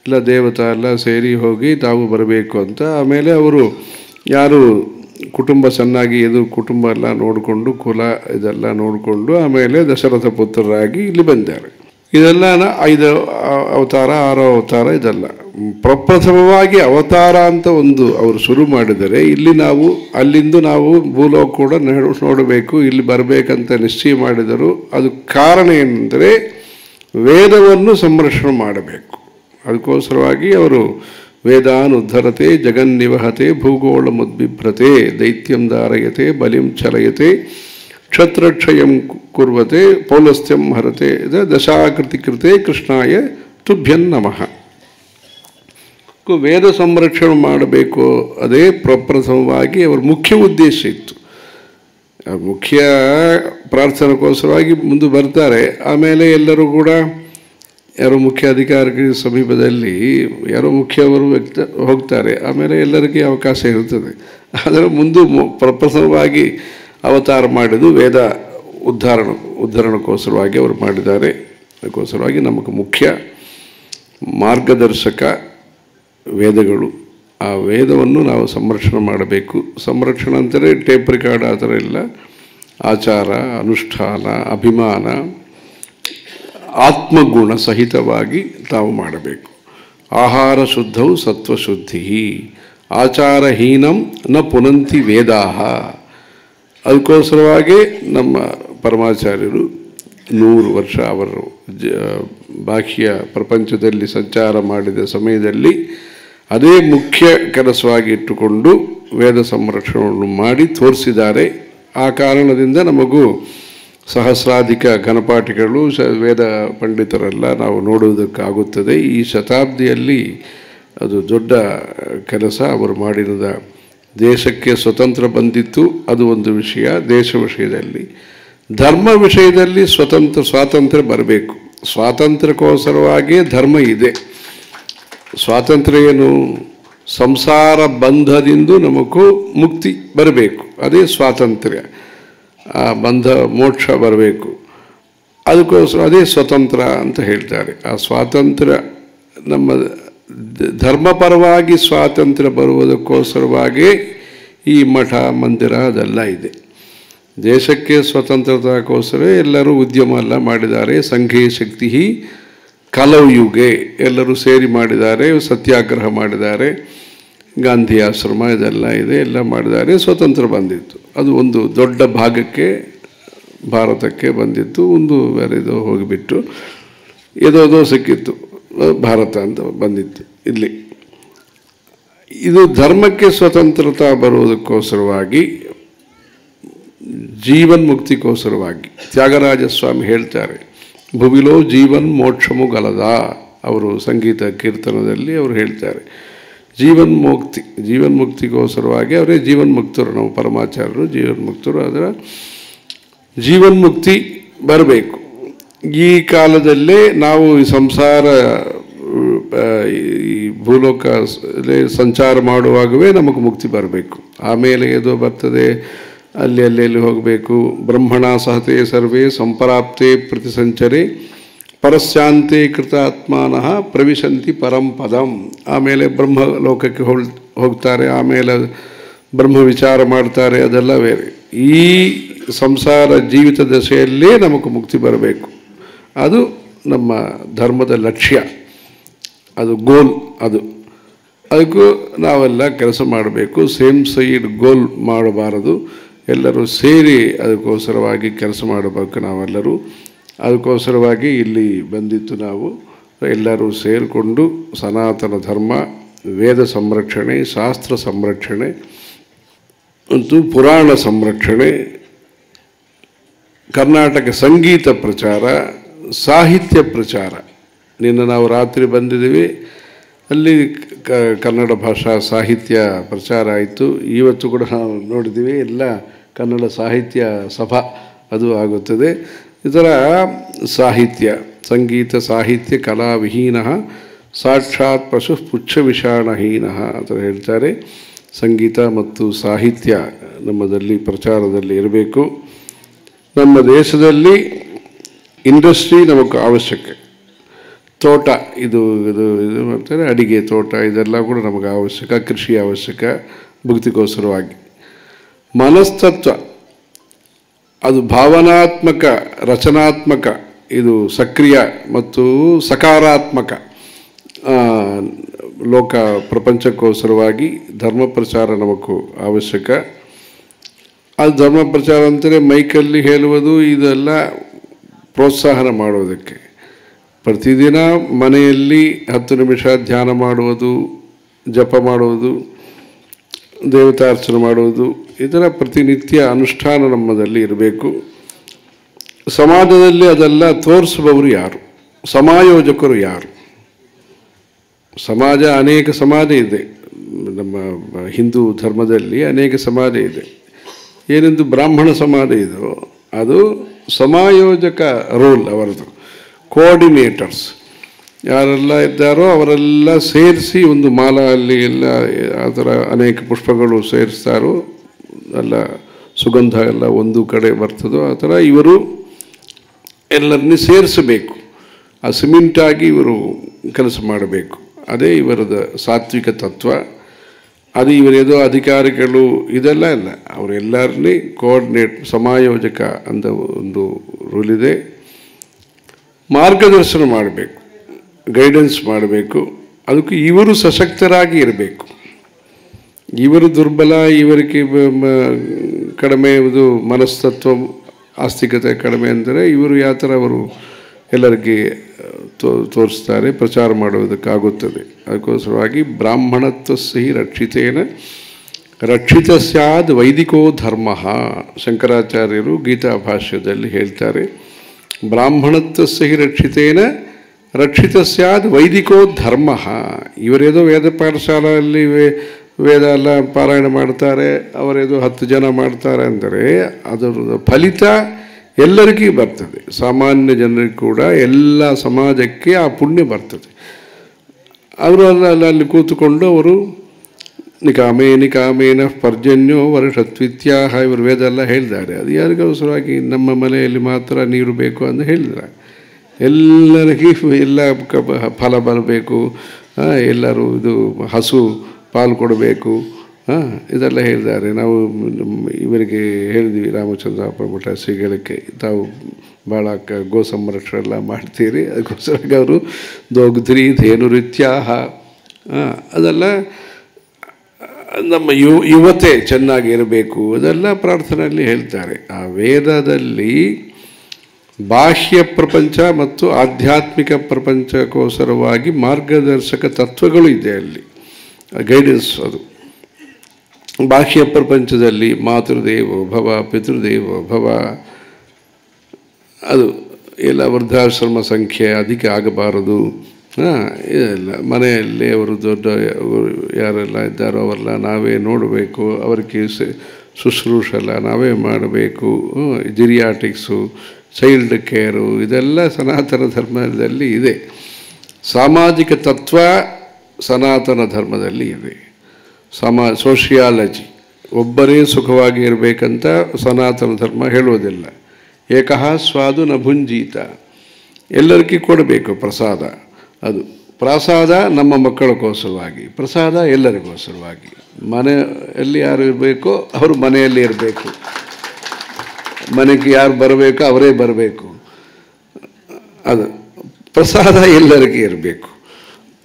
ಎಲ್ಲ ದೇವತಾ ಎಲ್ಲ ಸೇರಿ ಹೋಗಿ ತಾವು ಬರಬೇಕು ಅಂತ. ಆಮೇಲೆ ಅವರು ಯಾರು ಕುಟುಂಬ ಚೆನ್ನಾಗಿ ಕುಟುಂಬ ಎಲ್ಲ ನೋಡಿಕೊಂಡು, ಕುಲ ಇದೆಲ್ಲ ನೋಡಿಕೊಂಡು ಆಮೇಲೆ ದಶರಥ ಪುತ್ರರಾಗಿ ಇಲ್ಲಿ ಬಂದ್ದಾರೆ. ಇದೆಲ್ಲ 5 ಅವತಾರ 6 ಅವತಾರ ಇದೆಲ್ಲ. ಪ್ರಪ್ರಥಮವಾಗಿ ಅವತಾರ ಅಂತ ಒಂದು ಅವರು ಶುರು ಮಾಡಿದರೆ, ಇಲ್ಲಿ ನಾವು ಅಲ್ಲಿಂದ ನಾವು ಭೂಲೋಕ ಕೂಡ ನೋಡಬೇಕು, ಇಲ್ಲಿ ಬರಬೇಕಂತ ನಿಶ್ಚಯ ಮಾಡಿದರು. ಅದು ಕಾರಣ ಏನೆಂದರೆ ವೇದವನ್ನು ಸಂರಕ್ಷಣೆ ಮಾಡಬೇಕು. ಅದಕ್ಕೋಸ್ಕರವಾಗಿ ಅವರು ವೇದಾನ್ ಉದ್ಧರತೆ ಜಗನ್ನಿವಹತೆ ಭೂಗೋಳ ಮುದ್ಬಿಭ್ರತೆ ದೈತ್ಯಂ ಧಾರಯತೆ ಬಲಿಂ ಚಲಯತೆ ಕ್ಷತ್ರಕ್ಷಯಂ ಕುರ್ವತೆ ಪೌಲಸ್ತ್ಯಂ ಹರತೆ ದಶಾಕೃತಿ ಕೃತೆ ಕೃಷ್ಣಾಯ ತುಭ್ಯನ್ ನಮಃ. ವೇದ ಸಂರಕ್ಷಣೆ ಮಾಡಬೇಕು, ಅದೇ ಪ್ರಪ್ರಥಮವಾಗಿ ಅವರ ಮುಖ್ಯ ಉದ್ದೇಶ ಇತ್ತು. ಮುಖ್ಯ ಪ್ರಾರ್ಥನೆಗೋಸ್ಕರವಾಗಿ ಮುಂದೆ ಬರ್ತಾರೆ. ಆಮೇಲೆ ಎಲ್ಲರೂ ಕೂಡ ಯಾರೋ ಮುಖ್ಯ ಅಧಿಕಾರಿಗಳ ಸಮೀಪದಲ್ಲಿ ಯಾರೋ ಮುಖ್ಯವರು ಹೋಗ್ತಾರೆ. ಆಮೇಲೆ ಎಲ್ಲರಿಗೂ ಅವಕಾಶ ಇರ್ತದೆ. ಆದರೆ ಮುಂದೆ ಪ್ರಪ್ರಥಮವಾಗಿ ಅವತಾರ ಮಾಡಿದ್ದು ವೇದ ಉದ್ಧರಣಕ್ಕೋಸ್ಕರವಾಗಿ ಅವರು ಮಾಡಿದ್ದಾರೆ. ಅದಕ್ಕೋಸ್ಕರವಾಗಿ ನಮಗೆ ಮುಖ್ಯ ಮಾರ್ಗದರ್ಶಕ ವೇದಗಳು. ಆ ವೇದವನ್ನು ನಾವು ಸಂರಕ್ಷಣೆ ಮಾಡಬೇಕು. ಸಂರಕ್ಷಣೆ ಅಂದರೆ ಟೇಪ್ ರೆಕಾರ್ಡ್ ಆ ಥರ ಇಲ್ಲ. ಆಚಾರ, ಅನುಷ್ಠಾನ, ಅಭಿಮಾನ, ಆತ್ಮಗುಣ ಸಹಿತವಾಗಿ ತಾವು ಮಾಡಬೇಕು. ಆಹಾರ ಶುದ್ಧವು ಸತ್ವಶುದ್ಧಿ, ಆಚಾರಹೀನಂ ನ ಪುನಂತಿ ವೇದಾಹ. ಅದಕ್ಕೋಸ್ಕರವಾಗಿ ನಮ್ಮ ಪರಮಾಚಾರ್ಯರು 100 ವರ್ಷ ಅವರು ಬಾಹ್ಯ ಪ್ರಪಂಚದಲ್ಲಿ ಸಂಚಾರ ಮಾಡಿದ ಸಮಯದಲ್ಲಿ ಅದೇ ಮುಖ್ಯ ಕೆಲಸವಾಗಿ ಇಟ್ಟುಕೊಂಡು ವೇದ ಸಂರಕ್ಷಣೆಯನ್ನು ಮಾಡಿ ತೋರಿಸಿದ್ದಾರೆ. ಆ ಕಾರಣದಿಂದ ನಮಗೂ ಸಹಸ್ರಾಧಿಕ ಘನಪಾಠಿಗಳು, ವೇದ ಪಂಡಿತರೆಲ್ಲ ನಾವು ನೋಡುವುದಕ್ಕಾಗುತ್ತದೆ. ಈ ಶತಾಬ್ದಿಯಲ್ಲಿ ಅದು ದೊಡ್ಡ ಕೆಲಸ ಅವರು ಮಾಡಿರೋದ. ದೇಶಕ್ಕೆ ಸ್ವತಂತ್ರ ಬಂದಿತ್ತು, ಅದು ಒಂದು ವಿಷಯ. ದೇಶ ವಿಷಯದಲ್ಲಿ, ಧರ್ಮ ವಿಷಯದಲ್ಲಿ ಸ್ವಾತಂತ್ರ್ಯ ಬರಬೇಕು. ಸ್ವಾತಂತ್ರ್ಯಕ್ಕೋಸ್ಕರವಾಗಿ ಧರ್ಮ ಇದೆ. ಸ್ವಾತಂತ್ರ್ಯ ಏನು? ಸಂಸಾರ ಬಂಧದಿಂದ ನಮಗೂ ಮುಕ್ತಿ ಬರಬೇಕು, ಅದೇ ಸ್ವಾತಂತ್ರ್ಯ. ಆ ಬಂಧ ಮೋಕ್ಷ ಬರಬೇಕು, ಅದಕ್ಕೋಸ್ಕರ ಅದೇ ಸ್ವತಂತ್ರ ಅಂತ ಹೇಳ್ತಾರೆ. ಆ ಸ್ವಾತಂತ್ರ್ಯ ನಮ್ಮ ಧರ್ಮಪರವಾಗಿ ಸ್ವಾತಂತ್ರ್ಯ ಬರುವುದಕ್ಕೋಸ್ಕರವಾಗಿ ಈ ಮಠ ಮಂದಿರ ಅದೆಲ್ಲ ಇದೆ. ದೇಶಕ್ಕೆ ಸ್ವತಂತ್ರತೆಗೋಸ್ಕರ ಎಲ್ಲರೂ ಉದ್ಯಮ ಎಲ್ಲ ಮಾಡಿದ್ದಾರೆ. ಸಂಘೇ ಶಕ್ತಿ ಕಲೌಯುಗೆ ಎಲ್ಲರೂ ಸೇರಿ ಮಾಡಿದ್ದಾರೆ, ಸತ್ಯಾಗ್ರಹ ಮಾಡಿದ್ದಾರೆ, ಗಾಂಧಿ ಆಶ್ರಮ ಇದೆಲ್ಲ ಇದೆ, ಎಲ್ಲ ಮಾಡಿದ್ದಾರೆ. ಸ್ವತಂತ್ರ ಬಂದಿತ್ತು. ಅದು ಒಂದು ದೊಡ್ಡ ಭಾಗಕ್ಕೆ ಭಾರತಕ್ಕೆ ಬಂದಿತ್ತು. ಒಂದು ಬೇರೆದು ಹೋಗಿಬಿಟ್ಟು ಯಾವುದೋ ಸಿಕ್ಕಿತ್ತು, ಭಾರತ ಅಂತ ಬಂದಿತ್ತು. ಇಲ್ಲಿ ಇದು ಧರ್ಮಕ್ಕೆ ಸ್ವತಂತ್ರತಾ ಬರುವುದಕ್ಕೋಸ್ಕರವಾಗಿ, ಜೀವನ್ ಮುಕ್ತಿಗೋಸ್ಕರವಾಗಿ ತ್ಯಾಗರಾಜ ಸ್ವಾಮಿ ಹೇಳ್ತಾರೆ, ಭುವಿಲೋ ಜೀವನ್ ಮೋಕ್ಷಮು ಗಲದ. ಅವರು ಸಂಗೀತ ಕೀರ್ತನದಲ್ಲಿ ಅವರು ಹೇಳ್ತಾರೆ ಜೀವನ್ಮುಕ್ತಿಗೋಸ್ಕರವಾಗಿ ಅವರೇ ಜೀವನ್ಮುಕ್ತರು. ನಾವು ಪರಮಾಚಾರ್ಯರು ಜೀವನ್ಮುಕ್ತರು. ಅದರ ಜೀವನ್ಮುಕ್ತಿ ಬರಬೇಕು. ಈ ಕಾಲದಲ್ಲೇ ನಾವು ಈ ಸಂಸಾರ ಈ ಭೂಲೋಕ ಸಂಚಾರ ಮಾಡುವಾಗವೇ ನಮಗೆ ಮುಕ್ತಿ ಬರಬೇಕು. ಆಮೇಲೆ ಏದೋ ಬರ್ತದೆ, ಅಲ್ಲಿ ಹೋಗಬೇಕು. ಬ್ರಹ್ಮಣ ಸಹತೆ ಸರ್ವೇ ಸಂಪರಾಪ್ತೆ ಪ್ರತಿಸಂಚರೆ ಪರಸ್ಯಾಂತೆ ಕೃತಾತ್ಮಾನಃ ಪ್ರವಿಶಂತಿ ಪರಂಪದಂ. ಆಮೇಲೆ ಬ್ರಹ್ಮಲೋಕಕ್ಕೆ ಹೋಗ್ತಾರೆ, ಆಮೇಲೆ ಬ್ರಹ್ಮ ವಿಚಾರ ಮಾಡ್ತಾರೆ. ಅದೆಲ್ಲ ಬೇರೆ. ಈ ಸಂಸಾರ ಜೀವಿತ ದಶೆಯಲ್ಲೇ ನಮಗೆ ಮುಕ್ತಿ ಬರಬೇಕು. ಅದು ನಮ್ಮ ಧರ್ಮದ ಲಕ್ಷ್ಯ, ಅದು ಗೋಲ್. ಅದಕ್ಕೂ ನಾವೆಲ್ಲ ಕೆಲಸ ಮಾಡಬೇಕು. ಸೇಮ್ ಸೈಡ್ ಗೋಲ್ ಮಾಡಬಾರದು. ಎಲ್ಲರೂ ಸೇರಿ ಅದಕ್ಕೋಸ್ಕರವಾಗಿ ಕೆಲಸ ಮಾಡಬೇಕು ನಾವೆಲ್ಲರೂ. ಅದಕ್ಕೋಸ್ಕರವಾಗಿ ಇಲ್ಲಿ ಬಂದಿತ್ತು. ನಾವು ಎಲ್ಲರೂ ಸೇರಿಕೊಂಡು ಸನಾತನ ಧರ್ಮ, ವೇದ ಸಂರಕ್ಷಣೆ, ಶಾಸ್ತ್ರ ಸಂರಕ್ಷಣೆ ಮತ್ತು ಪುರಾಣ ಸಂರಕ್ಷಣೆ, ಕರ್ನಾಟಕ ಸಂಗೀತ ಪ್ರಚಾರ, ಸಾಹಿತ್ಯ ಪ್ರಚಾರ. ನಿನ್ನೆ ನಾವು ರಾತ್ರಿ ಬಂದಿದ್ದೀವಿ, ಅಲ್ಲಿ ಕನ್ನಡ ಭಾಷಾ ಸಾಹಿತ್ಯ ಪ್ರಚಾರ ಆಯಿತು. ಇವತ್ತು ಕೂಡ ನಾವು ನೋಡಿದ್ದೀವಿ, ಎಲ್ಲ ಕನ್ನಡ ಸಾಹಿತ್ಯ ಸಭಾ ಅದು ಆಗುತ್ತದೆ. ಇದರ ಸಾಹಿತ್ಯ, ಸಂಗೀತ ಸಾಹಿತ್ಯ ಕಲಾವಿಹೀನ ಸಾಕ್ಷಾತ್ ಪಶು ಪುಚ್ಛ ವಿಷಾಣಹೀನ ಅಂತ ಹೇಳ್ತಾರೆ. ಸಂಗೀತ ಮತ್ತು ಸಾಹಿತ್ಯ ನಮ್ಮದಲ್ಲಿ ಪ್ರಚಾರದಲ್ಲಿ ಇರಬೇಕು. ನಮ್ಮ ದೇಶದಲ್ಲಿ ಇಂಡಸ್ಟ್ರಿ ನಮಗೆ ಅವಶ್ಯಕ. ತೋಟ ಇದು ಮಾಡ್ತಾರೆ, ಅಡಿಗೆ ತೋಟ, ಇದೆಲ್ಲ ಕೂಡ ನಮಗೆ ಅವಶ್ಯಕ. ಕೃಷಿ ಅವಶ್ಯಕ ಭುಕ್ತಿಗೋಸ್ಕರವಾಗಿ. ಮನಸ್ತತ್ವ ಅದು ಭಾವನಾತ್ಮಕ, ರಚನಾತ್ಮಕ, ಇದು ಸಕ್ರಿಯ ಮತ್ತು ಸಕಾರಾತ್ಮಕ ಲೋಕ ಪ್ರಪಂಚಕ್ಕೋಸ್ಕರವಾಗಿ ಧರ್ಮ ಪ್ರಚಾರ ನಮಗೂ ಅವಶ್ಯಕ. ಅದು ಧರ್ಮ ಪ್ರಚಾರ ಅಂತಲೇ ಮೈಕಲ್ಲಿ ಹೇಳುವುದು, ಇದೆಲ್ಲ ಪ್ರೋತ್ಸಾಹನ ಮಾಡುವುದಕ್ಕೆ. ಪ್ರತಿದಿನ ಮನೆಯಲ್ಲಿ 10 ನಿಮಿಷ ಧ್ಯಾನ ಮಾಡುವುದು, ಜಪ ಮಾಡುವುದು, ದೇವತಾರ್ಚನೆ ಮಾಡುವುದು, ಇದರ ಪ್ರತಿನಿತ್ಯ ಅನುಷ್ಠಾನ ನಮ್ಮದಲ್ಲಿ ಇರಬೇಕು. ಸಮಾಜದಲ್ಲಿ ಅದೆಲ್ಲ ತೋರಿಸುವವರು ಯಾರು? ಸಮಾಯೋಜಕರು ಯಾರು? ಸಮಾಜ, ಅನೇಕ ಸಮಾಜ ಇದೆ. ನಮ್ಮ ಹಿಂದೂ ಧರ್ಮದಲ್ಲಿ ಅನೇಕ ಸಮಾಜ ಇದೆ. ಏನೆಂದು ಬ್ರಾಹ್ಮಣ ಸಮಾಜ ಇದೋ ಅದು ಸಮಾಯೋಜಕ ರೋಲ್ ಅವರದು. ಕೋಆರ್ಡಿನೇಟರ್ಸ್ ಯಾರೆಲ್ಲ ಇದ್ದಾರೋ ಅವರೆಲ್ಲ ಸೇರಿಸಿ ಒಂದು ಮಾಲ, ಅಲ್ಲಿ ಎಲ್ಲ ಆ ಥರ ಅನೇಕ ಪುಷ್ಪಗಳು ಸೇರಿಸ್ತಾರೋ, ಎಲ್ಲ ಸುಗಂಧ ಎಲ್ಲ ಒಂದು ಕಡೆ ಬರ್ತದೋ ಆ ಥರ ಇವರು ಎಲ್ಲರನ್ನೇ ಸೇರಿಸಬೇಕು. ಆ ಸಿಮೆಂಟಾಗಿ ಇವರು ಕೆಲಸ ಮಾಡಬೇಕು. ಅದೇ ಇವರದ ಸಾತ್ವಿಕ ತತ್ವ. ಅದು ಇವರೇದೋ ಅಧಿಕಾರಿಗಳು ಇದೆಲ್ಲ ಇಲ್ಲ, ಅವರೆಲ್ಲರನ್ನೇ ಕೋಆರ್ಡಿನೇಟ್, ಸಮಾಯೋಜಕ ಅಂತ ಒಂದು ರೂಲ್ ಇದೆ. ಮಾರ್ಗದರ್ಶನ ಮಾಡಬೇಕು, ಗೈಡೆನ್ಸ್ ಮಾಡಬೇಕು. ಅದಕ್ಕೆ ಇವರು ಸಶಕ್ತರಾಗಿ ಇರಬೇಕು. ಇವರು ದುರ್ಬಲ, ಇವರಿಗೆ ಕಡಿಮೆ, ಇದು ಮನಸ್ತತ್ವ ಆಸ್ತಿಕತೆ ಕಡಿಮೆ ಅಂದರೆ ಇವರು ಯಾವ ಥರ ಅವರು ಎಲ್ಲರಿಗೆ ತೋರಿಸ್ತಾರೆ, ಪ್ರಚಾರ ಮಾಡುವುದಕ್ಕಾಗುತ್ತದೆ. ಅದಕ್ಕೋಸ್ಕರವಾಗಿ ಬ್ರಾಹ್ಮಣತ್ವಸ್ಯ ರಕ್ಷಿತೇನ ರಕ್ಷಿತ ಸ್ಯಾದ್ ವೈದಿಕೋ ಧರ್ಮ. ಶಂಕರಾಚಾರ್ಯರು ಗೀತಾ ಭಾಷ್ಯದಲ್ಲಿ ಹೇಳ್ತಾರೆ, ಬ್ರಾಹ್ಮಣತ್ವಸ್ಯ ರಕ್ಷಿತೇನ ರಕ್ಷಿತ ಸ್ಯಾದ್ ವೈದಿಕೋ ಧರ್ಮ. ಇವರೇದೋ ವೇದ ಪಾಠಶಾಲೆಯಲ್ಲಿ ವೇದ ಎಲ್ಲ ಪಾರಾಯಣ ಮಾಡ್ತಾರೆ, ಅವರೇದೋ 10 ಜನ ಮಾಡ್ತಾರೆ ಅಂದರೆ ಅದರ ಫಲಿತ ಎಲ್ಲರಿಗೂ ಬರ್ತದೆ. ಸಾಮಾನ್ಯ ಜನರಿಗೆ ಕೂಡ, ಎಲ್ಲ ಸಮಾಜಕ್ಕೆ ಆ ಪುಣ್ಯ ಬರ್ತದೆ. ಅವರು ಅಲ್ಲಿ ಕೂತುಕೊಂಡು ಅವರು ನಿಕಾಮೇನ ಪರ್ಜನ್ಯೋ ವರ್ಷತ್ವಿತ್ಯಾಹ ಇವರು ವೇದ ಎಲ್ಲ ಹೇಳಿದ್ದಾರೆ. ಅದು ಯಾರಿಗೋಸ್ಕರವಾಗಿ? ನಮ್ಮ ಮನೆಯಲ್ಲಿ ಮಾತ್ರ ನೀರು ಬೇಕು ಅಂತ ಹೇಳಿದ್ದಾರೆ. ಎಲ್ಲರಿಗೂ ಎಲ್ಲ ಫಲ ಬರಬೇಕು, ಎಲ್ಲರೂ ಇದು ಹಸು ಪಾಲು ಕೊಡಬೇಕು, ಇದೆಲ್ಲ ಹೇಳಿದ್ದಾರೆ. ನಾವು ಇವರಿಗೆ ಹೇಳಿದ್ವಿ, ರಾಮಚಂದ್ರ ಪ್ರಭುಟ ಶ್ರೀಗಳಿಗೆ, ತಾವು ಭಾಳ ಗೋ ಸಂರಕ್ಷಣೆ ಎಲ್ಲ ಮಾಡ್ತೀರಿ, ಅದಕ್ಕೋಸ್ಕರ ಅವರು ದೋಗ್ಧ್ರಿ ಧೇನುರಿತ್ಯಾಹ ಅದೆಲ್ಲ ನಮ್ಮ ಯುವತೆ ಚೆನ್ನಾಗಿರಬೇಕು, ಅದೆಲ್ಲ ಪ್ರಾರ್ಥನೆಯಲ್ಲಿ ಹೇಳ್ತಾರೆ. ಆ ವೇದದಲ್ಲಿ ಬಾಹ್ಯ ಪ್ರಪಂಚ ಮತ್ತು ಆಧ್ಯಾತ್ಮಿಕ ಪ್ರಪಂಚಕ್ಕೋಸ್ಕರವಾಗಿ ಮಾರ್ಗದರ್ಶಕ ತತ್ವಗಳು ಇದೆ ಅಲ್ಲಿ. ಗೈಡೆನ್ಸ್ ಅದು. ಬಾಹ್ಯ ಪ್ರಪಂಚದಲ್ಲಿ ಮಾತೃದೇವೋ ಭವ, ಪಿತೃದೇವೋ ಭವ, ಅದು ಎಲ್ಲ ವೃದ್ಧಾಶ್ರಮ ಸಂಖ್ಯೆ ಅಧಿಕ ಆಗಬಾರದು. ಇದೆಲ್ಲ ಮನೆಯಲ್ಲಿ ಅವರು ದೊಡ್ಡ ಯಾರೆಲ್ಲ ಇದ್ದಾರೋ ಅವರೆಲ್ಲ ನಾವೇ ನೋಡಬೇಕು, ಅವರಿಗೆ ಶುಶ್ರೂಷೆಲ್ಲ ನಾವೇ ಮಾಡಬೇಕು. ಜಿರಿಯಾಟಿಕ್ಸು, ಚೈಲ್ಡ್ ಕೇರು, ಇದೆಲ್ಲ ಸನಾತನ ಧರ್ಮದಲ್ಲಿ ಇದೆ. ಸಾಮಾಜಿಕ ತತ್ವ ಸನಾತನ ಧರ್ಮದಲ್ಲಿ ಇದೆ. ಸೋಷಿಯಾಲಜಿ, ಒಬ್ಬರೇ ಸುಖವಾಗಿ ಇರಬೇಕಂತ ಸನಾತನ ಧರ್ಮ ಹೇಳೋದಿಲ್ಲ. ಏಕಃ ಸ್ವಾದು ನ ಭುಂಜೀತ, ಎಲ್ಲರಿಗೂ ಕೊಡಬೇಕು ಪ್ರಸಾದ. ಅದು ಪ್ರಸಾದ ನಮ್ಮ ಮಕ್ಕಳಿಗೋಸ್ಕರವಾಗಿ, ಪ್ರಸಾದ ಎಲ್ಲರಿಗೋಸ್ಕರವಾಗಿ. ಮನೆಯಲ್ಲಿ ಯಾರು ಇರಬೇಕೋ ಅವರು ಮನೆಯಲ್ಲಿ ಇರಬೇಕು, ಮನೆಗೆ ಯಾರು ಬರಬೇಕೋ ಅವರೇ ಬರಬೇಕು. ಅದು ಪ್ರಸಾದ ಎಲ್ಲರಿಗೂ ಇರಬೇಕು.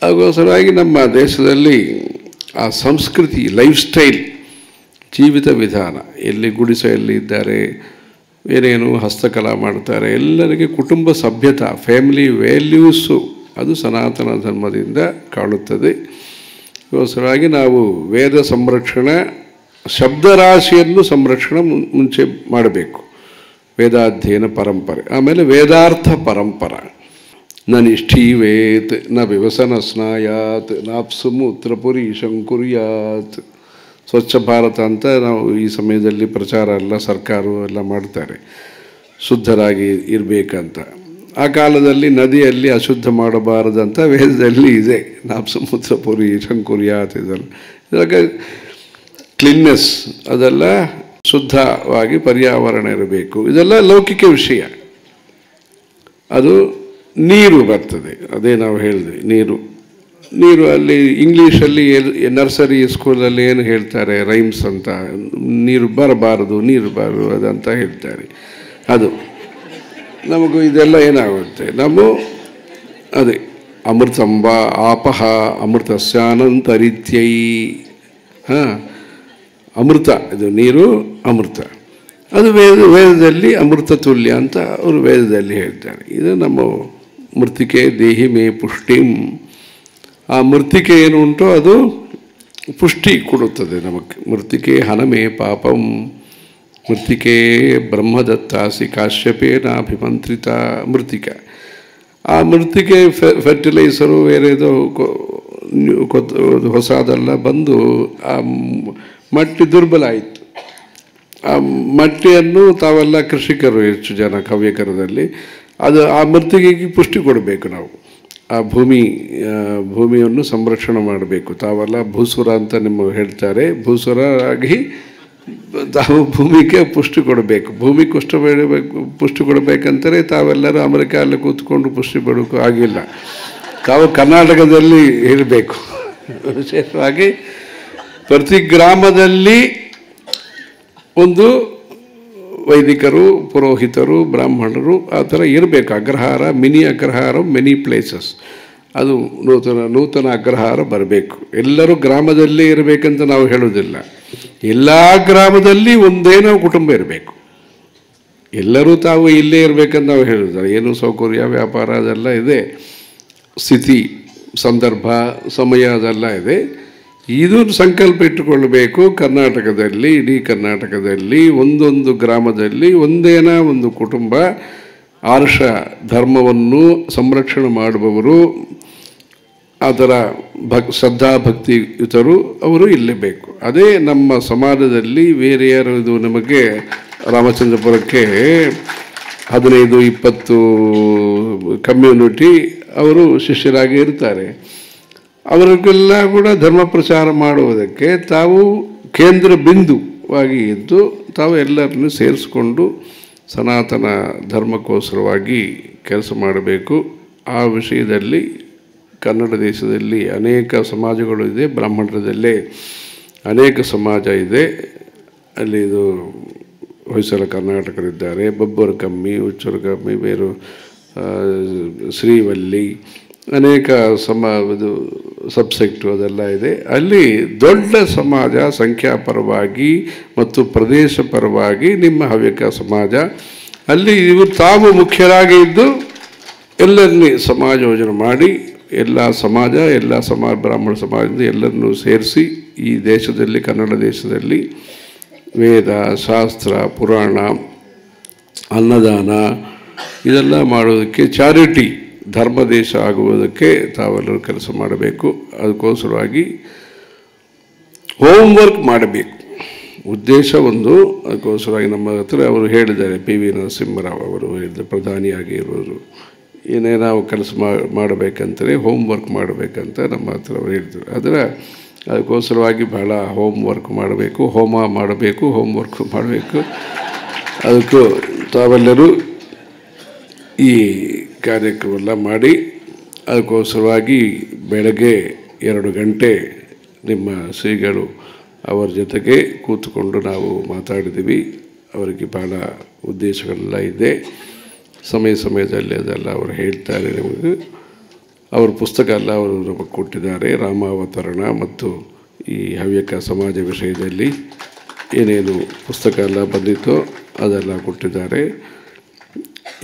ಅದಕ್ಕೋಸ್ಕರವಾಗಿ ನಮ್ಮ ದೇಶದಲ್ಲಿ ಆ ಸಂಸ್ಕೃತಿ, ಲೈಫ್ ಸ್ಟೈಲ್, ಜೀವಿತ ವಿಧಾನ, ಎಲ್ಲಿ ಗುಡಿಸೆಯಲ್ಲಿ ಇದ್ದಾರೆ, ಏನೇನು ಹಸ್ತಕಲಾ ಮಾಡ್ತಾರೆ, ಎಲ್ಲರಿಗೆ ಕುಟುಂಬ ಸಭ್ಯತಾ, ಫ್ಯಾಮಿಲಿ ವ್ಯಾಲ್ಯೂಸು ಅದು ಸನಾತನ ಧರ್ಮದಿಂದ ಕಾಣುತ್ತದೆ. ಅದಕ್ಕೋಸ್ಕರವಾಗಿ ನಾವು ವೇದ ಸಂರಕ್ಷಣೆ, ಶಬ್ದರಾಶಿಯನ್ನು ಸಂರಕ್ಷಣೆ ಮುಂಚೆ ಮಾಡಬೇಕು. ವೇದಾಧ್ಯಯನ ಪರಂಪರೆ, ಆಮೇಲೆ ವೇದಾರ್ಥ ಪರಂಪರ. ನ ನಿಷ್ಠೀವೇತ್ ನ ವಿವಸನ ಸ್ನಾಯಾತ್ ನಾಪ್ಸು ಮೂತ್ರಪುರಿ ಶಂಕುರ್ಯಾತ್. ಸ್ವಚ್ಛ ಭಾರತ ಅಂತ ನಾವು ಈ ಸಮಯದಲ್ಲಿ ಪ್ರಚಾರ ಎಲ್ಲ ಸರ್ಕಾರವು ಎಲ್ಲ ಮಾಡ್ತಾರೆ, ಶುದ್ಧರಾಗಿ ಇರಬೇಕಂತ. ಆ ಕಾಲದಲ್ಲಿ ನದಿಯಲ್ಲಿ ಅಶುದ್ಧ ಮಾಡಬಾರದಂತ ವೇದದಲ್ಲಿ ಇದೆ. ನಾಪ್ಸು ಮೂತ್ರಪುರಿ ಶಂಕುರ್ಯಾತ್, ಇದೆಲ್ಲ ಇವಾಗ ಕ್ಲೀನ್ನೆಸ್, ಅದೆಲ್ಲ ಶುದ್ಧವಾಗಿ ಪರ್ಯಾವರಣ ಇರಬೇಕು. ಇದೆಲ್ಲ ಲೌಕಿಕ ವಿಷಯ. ಅದು ನೀರು ಬರ್ತದೆ, ಅದೇ ನಾವು ಹೇಳಿದ್ವಿ. ನೀರು ಅಲ್ಲಿ ಇಂಗ್ಲೀಷಲ್ಲಿ ನರ್ಸರಿ ಸ್ಕೂಲಲ್ಲಿ ಏನು ಹೇಳ್ತಾರೆ, ರೈಮ್ಸ್ ಅಂತ, ನೀರು ಬರಬಾರದು ಅದಂತ ಹೇಳ್ತಾರೆ. ಅದು ನಮಗೂ ಇದೆಲ್ಲ ಏನಾಗುತ್ತೆ, ಅದೇ ಅಮೃತಂಬ ಆಪಹ ಅಮೃತಸ್ಯಾನಂತರಿತ್ಯೈ. ಅಮೃತ, ಇದು ನೀರು ಅಮೃತ, ಅದು ವೇದದಲ್ಲಿ ಅಮೃತ ತುಲ್ಯ ಅಂತ ಅವರು ವೇದದಲ್ಲಿ ಹೇಳ್ತಾರೆ. ಇದು ನಮ್ಮ ಮೃತ್ತಿಕೆ ದೇಹಿ ಮೇ ಪುಷ್ಟಿಂ. ಆ ಮೃತ್ತಿಕೆ ಏನು ಉಂಟೋ ಅದು ಪುಷ್ಟಿ ಕೊಡುತ್ತದೆ ನಮಗೆ. ಮೃತ್ತಿಕೆ ಹನಮೇ ಪಾಪಂ, ಮೃತ್ತಿಕೆ ಬ್ರಹ್ಮದತ್ತಾಸಿ ಕಾಶ್ಯಪೇನಾಭಿಮಂತ್ರಿತ ಮೃತ್ತಿಕ. ಆ ಮೃತ್ತಿಕೆ ಫರ್ಟಿಲೈಸರು ಬೇರೆದು ಹೊಸದೆಲ್ಲ ಬಂದು ಆ ಮಟ್ಟಿ ದುರ್ಬಲ ಆಯಿತು. ಆ ಮಟ್ಟಿಯನ್ನು ತಾವೆಲ್ಲ ಕೃಷಿಕರು ಹೆಚ್ಚು ಜನ ಹವ್ಯಕರದಲ್ಲಿ ಅದು ಆ ಮೃತ್ತಿಗೆಗೆ ಪುಷ್ಟಿ ಕೊಡಬೇಕು. ನಾವು ಆ ಭೂಮಿಯನ್ನು ಸಂರಕ್ಷಣೆ ಮಾಡಬೇಕು. ತಾವೆಲ್ಲ ಭೂಸುರ ಅಂತ ನಿಮ್ಮ ಹೇಳ್ತಾರೆ, ಭೂಸುರ ಆಗಿ ತಾವು ಭೂಮಿಗೆ ಪುಷ್ಟಿ ಕೊಡಬೇಕು. ಭೂಮಿ ಪುಷ್ಟಿ ಕೊಡಬೇಕಂತಾರೆ ತಾವೆಲ್ಲರೂ ಅಮೆರಿಕಲ್ಲಿ ಕೂತ್ಕೊಂಡು ಪುಷ್ಟಿ ಕೊಡೋಕ್ಕೂ ಆಗಿಲ್ಲ. ತಾವು ಕರ್ನಾಟಕದಲ್ಲಿ ಇರಬೇಕು. ವಿಶೇಷವಾಗಿ ಪ್ರತಿ ಗ್ರಾಮದಲ್ಲಿ ಒಂದು ವೈದಿಕರು, ಪುರೋಹಿತರು, ಬ್ರಾಹ್ಮಣರು ಆ ಥರ ಇರಬೇಕು. Agrahara, mini Agrahara, many places. ಅದು ನೂತನ ಅಗ್ರಹಾರ ಬರಬೇಕು. ಎಲ್ಲರೂ ಗ್ರಾಮದಲ್ಲೇ ಇರಬೇಕಂತ ನಾವು ಹೇಳೋದಿಲ್ಲ. ಎಲ್ಲ ಗ್ರಾಮದಲ್ಲಿ ಒಂದೇನೋ ಕುಟುಂಬ ಇರಬೇಕು. ಎಲ್ಲರೂ ತಾವು ಇಲ್ಲೇ ಇರಬೇಕಂತ ನಾವು ಹೇಳೋದಿಲ್ಲ. ಏನು ಸೌಕರ್ಯ, ವ್ಯಾಪಾರ ಅದೆಲ್ಲ ಇದೆ, ಸ್ಥಿತಿ, ಸಂದರ್ಭ, ಸಮಯ ಅದೆಲ್ಲ ಇದೆ. ಇದು ಸಂಕಲ್ಪ ಇಟ್ಟುಕೊಳ್ಳಬೇಕು. ಕರ್ನಾಟಕದಲ್ಲಿ, ಇಡೀ ಕರ್ನಾಟಕದಲ್ಲಿ ಒಂದೊಂದು ಗ್ರಾಮದಲ್ಲಿ ಒಂದೇನ ಒಂದು ಕುಟುಂಬ ಆರ್ಷ ಧರ್ಮವನ್ನು ಸಂರಕ್ಷಣೆ ಮಾಡುವವರು, ಅದರ ಶ್ರದ್ಧಾಭಕ್ತಿಯುತರು ಅವರು ಇರಲೇಬೇಕು. ಅದೇ ನಮ್ಮ ಸಮಾಜದಲ್ಲಿ ಬೇರೆ ಯಾರು, ಇದು ನಮಗೆ ರಾಮಚಂದ್ರಪುರಕ್ಕೆ 15-20 ಕಮ್ಯುನಿಟಿ ಅವರು ಶಿಷ್ಯರಾಗಿ ಇರ್ತಾರೆ. ಅವರಿಗೆಲ್ಲ ಕೂಡ ಧರ್ಮ ಪ್ರಚಾರ ಮಾಡುವುದಕ್ಕೆ ತಾವು ಕೇಂದ್ರ ಬಿಂದುವಾಗಿ ಇದ್ದು ತಾವು ಎಲ್ಲರನ್ನು ಸೇರಿಸ್ಕೊಂಡು ಸನಾತನ ಧರ್ಮಕ್ಕೋಸ್ಕರವಾಗಿ ಕೆಲಸ ಮಾಡಬೇಕು. ಆ ವಿಷಯದಲ್ಲಿ ಕನ್ನಡ ದೇಶದಲ್ಲಿ ಅನೇಕ ಸಮಾಜಗಳು ಇದೆ. ಬ್ರಾಹ್ಮಣರದಲ್ಲೇ ಅನೇಕ ಸಮಾಜ ಇದೆ. ಅಲ್ಲಿ ಇದು ಹೊಯ್ಸಳ ಕರ್ನಾಟಕರಿದ್ದಾರೆ, ಬಬ್ಬರು ಕಮ್ಮಿ, ಹುಚ್ಚರು ಕಮ್ಮಿ, ಬೇರು, ಶ್ರೀವಲ್ಲಿ, ಅನೇಕ ಇದು ಸಬ್ಸೆಕ್ಟು ಅದೆಲ್ಲ ಇದೆ. ಅಲ್ಲಿ ದೊಡ್ಡ ಸಮಾಜ ಸಂಖ್ಯಾಪರವಾಗಿ ಮತ್ತು ಪ್ರದೇಶ ಪರವಾಗಿ ನಿಮ್ಮ ಹವ್ಯಕ ಸಮಾಜ, ಅಲ್ಲಿ ಇವರು ತಾವು ಮುಖ್ಯರಾಗಿ ಇದ್ದು ಎಲ್ಲರನ್ನೇ ಸಮಾಜ ಯೋಜನೆ ಮಾಡಿ ಎಲ್ಲ ಸಮಾಜ, ಬ್ರಾಹ್ಮಣ ಸಮಾಜದಿಂದ ಎಲ್ಲರನ್ನೂ ಸೇರಿಸಿ ಈ ದೇಶದಲ್ಲಿ, ಕನ್ನಡ ದೇಶದಲ್ಲಿ ವೇದ, ಶಾಸ್ತ್ರ, ಪುರಾಣ, ಅನ್ನದಾನ ಇದೆಲ್ಲ ಮಾಡೋದಕ್ಕೆ, ಚಾರಿಟಿ, ಧರ್ಮ ದೇಶ ಆಗುವುದಕ್ಕೆ ತಾವೆಲ್ಲರೂ ಕೆಲಸ ಮಾಡಬೇಕು. ಅದಕ್ಕೋಸ್ಕರವಾಗಿ ಹೋಮ್ವರ್ಕ್ ಮಾಡಬೇಕು. ಉದ್ದೇಶ ಒಂದು. ಅದಕ್ಕೋಸ್ಕರವಾಗಿ ನಮ್ಮ ಹತ್ರ ಅವರು ಹೇಳಿದ್ದಾರೆ, ಪಿ ವಿ ನರಸಿಂಹರಾವ್ ಅವರು ಹೇಳಿದ, ಪ್ರಧಾನಿಯಾಗಿ ಇರೋರು, ಏನೇ ನಾವು ಕೆಲಸ ಮಾಡಬೇಕಂತಲೇ ಹೋಮ್ವರ್ಕ್ ಮಾಡಬೇಕಂತ ನಮ್ಮ ಹತ್ರ ಅವರು ಹೇಳಿದರು. ಅದಕ್ಕೋಸ್ಕರವಾಗಿ ಬಹಳ ಹೋಮ್ವರ್ಕ್ ಮಾಡಬೇಕು, ಹೋಮ ಮಾಡಬೇಕು, ಹೋಮ್ವರ್ಕ್ ಮಾಡಬೇಕು. ಅದಕ್ಕೂ ತಾವೆಲ್ಲರೂ ಈ ಕಾರ್ಯಕ್ರಮ ಮಾಡಿ, ಅದಕ್ಕೋಸ್ಕರವಾಗಿ ಬೆಳಗ್ಗೆ 2 ಗಂಟೆ ನಿಮ್ಮ ಶ್ರೀಗಳು ಅವರ ಜೊತೆಗೆ ಕೂತ್ಕೊಂಡು ನಾವು ಮಾತಾಡಿದ್ದೀವಿ. ಅವರಿಗೆ ಬಹಳ ಉದ್ದೇಶಗಳೆಲ್ಲ ಇದೆ. ಸಮಯದಲ್ಲಿ ಅದೆಲ್ಲ ಅವರು ಹೇಳ್ತಾರೆ ನಿಮಗೆ. ಅವ್ರ ಪುಸ್ತಕ ಎಲ್ಲ ಅವರು ನಮಗೆ ಕೊಟ್ಟಿದ್ದಾರೆ. ರಾಮಾವತರಣ ಮತ್ತು ಈ ಹವ್ಯಕ ಸಮಾಜ ವಿಷಯದಲ್ಲಿ ಏನೇನು ಪುಸ್ತಕ ಎಲ್ಲ ಬಂದಿತ್ತೋ ಅದೆಲ್ಲ ಕೊಟ್ಟಿದ್ದಾರೆ.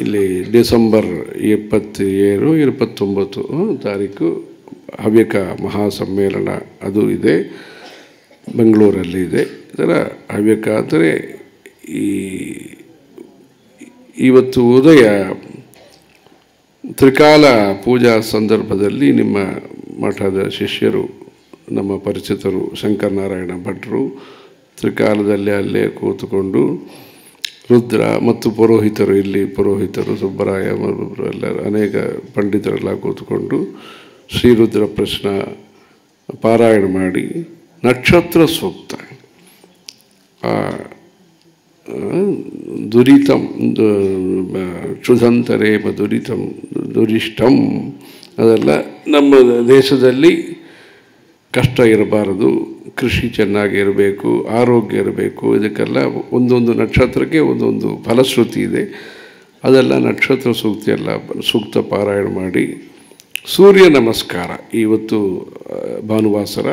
ಇಲ್ಲಿ ಡಿಸೆಂಬರ್ 27, 29 ತಾರೀಕು ಹವ್ಯಕ ಮಹಾಸಮ್ಮೇಳನ ಅದು ಇದೆ, ಬೆಂಗಳೂರಲ್ಲಿ ಇದೆ. ಇದರ ಹವ್ಯಕ ಅಂದರೆ ಇವತ್ತು ಉದಯ ತ್ರಿಕಾಲ ಪೂಜಾ ಸಂದರ್ಭದಲ್ಲಿ ನಿಮ್ಮ ಮಠದ ಶಿಷ್ಯರು, ನಮ್ಮ ಪರಿಚಿತರು ಶಂಕರನಾರಾಯಣ ಭಟ್ರು ತ್ರಿಕಾಲದಲ್ಲಿ ಅಲ್ಲೇ ಕೂತುಕೊಂಡು ರುದ್ರ ಮತ್ತು ಪುರೋಹಿತರು, ಇಲ್ಲಿ ಪುರೋಹಿತರು ಸುಬ್ಬರಾಯ ಎಲ್ಲ ಅನೇಕ ಪಂಡಿತರೆಲ್ಲ ಕೂತ್ಕೊಂಡು ಶ್ರೀರುದ್ರ ಪ್ರಶ್ನ ಪಾರಾಯಣ ಮಾಡಿ ನಕ್ಷತ್ರ ಸೂಕ್ತ, ದುರಿತಂ ಕ್ಷುಧಂತರೇಮ ದುರಿತಂ ದುರಿಷ್ಟಂ, ಅದೆಲ್ಲ ನಮ್ಮ ದೇಶದಲ್ಲಿ ಕಷ್ಟ ಇರಬಾರದು, ಕೃಷಿ ಚೆನ್ನಾಗಿರಬೇಕು, ಆರೋಗ್ಯ ಇರಬೇಕು. ಇದಕ್ಕೆಲ್ಲ ಒಂದೊಂದು ನಕ್ಷತ್ರಕ್ಕೆ ಒಂದೊಂದು ಫಲಶ್ರುತಿ ಇದೆ. ಅದೆಲ್ಲ ನಕ್ಷತ್ರ ಸೂಕ್ತ ಪಾರಾಯಣ ಮಾಡಿ ಸೂರ್ಯ ನಮಸ್ಕಾರ. ಇವತ್ತು ಭಾನುವಾಸರ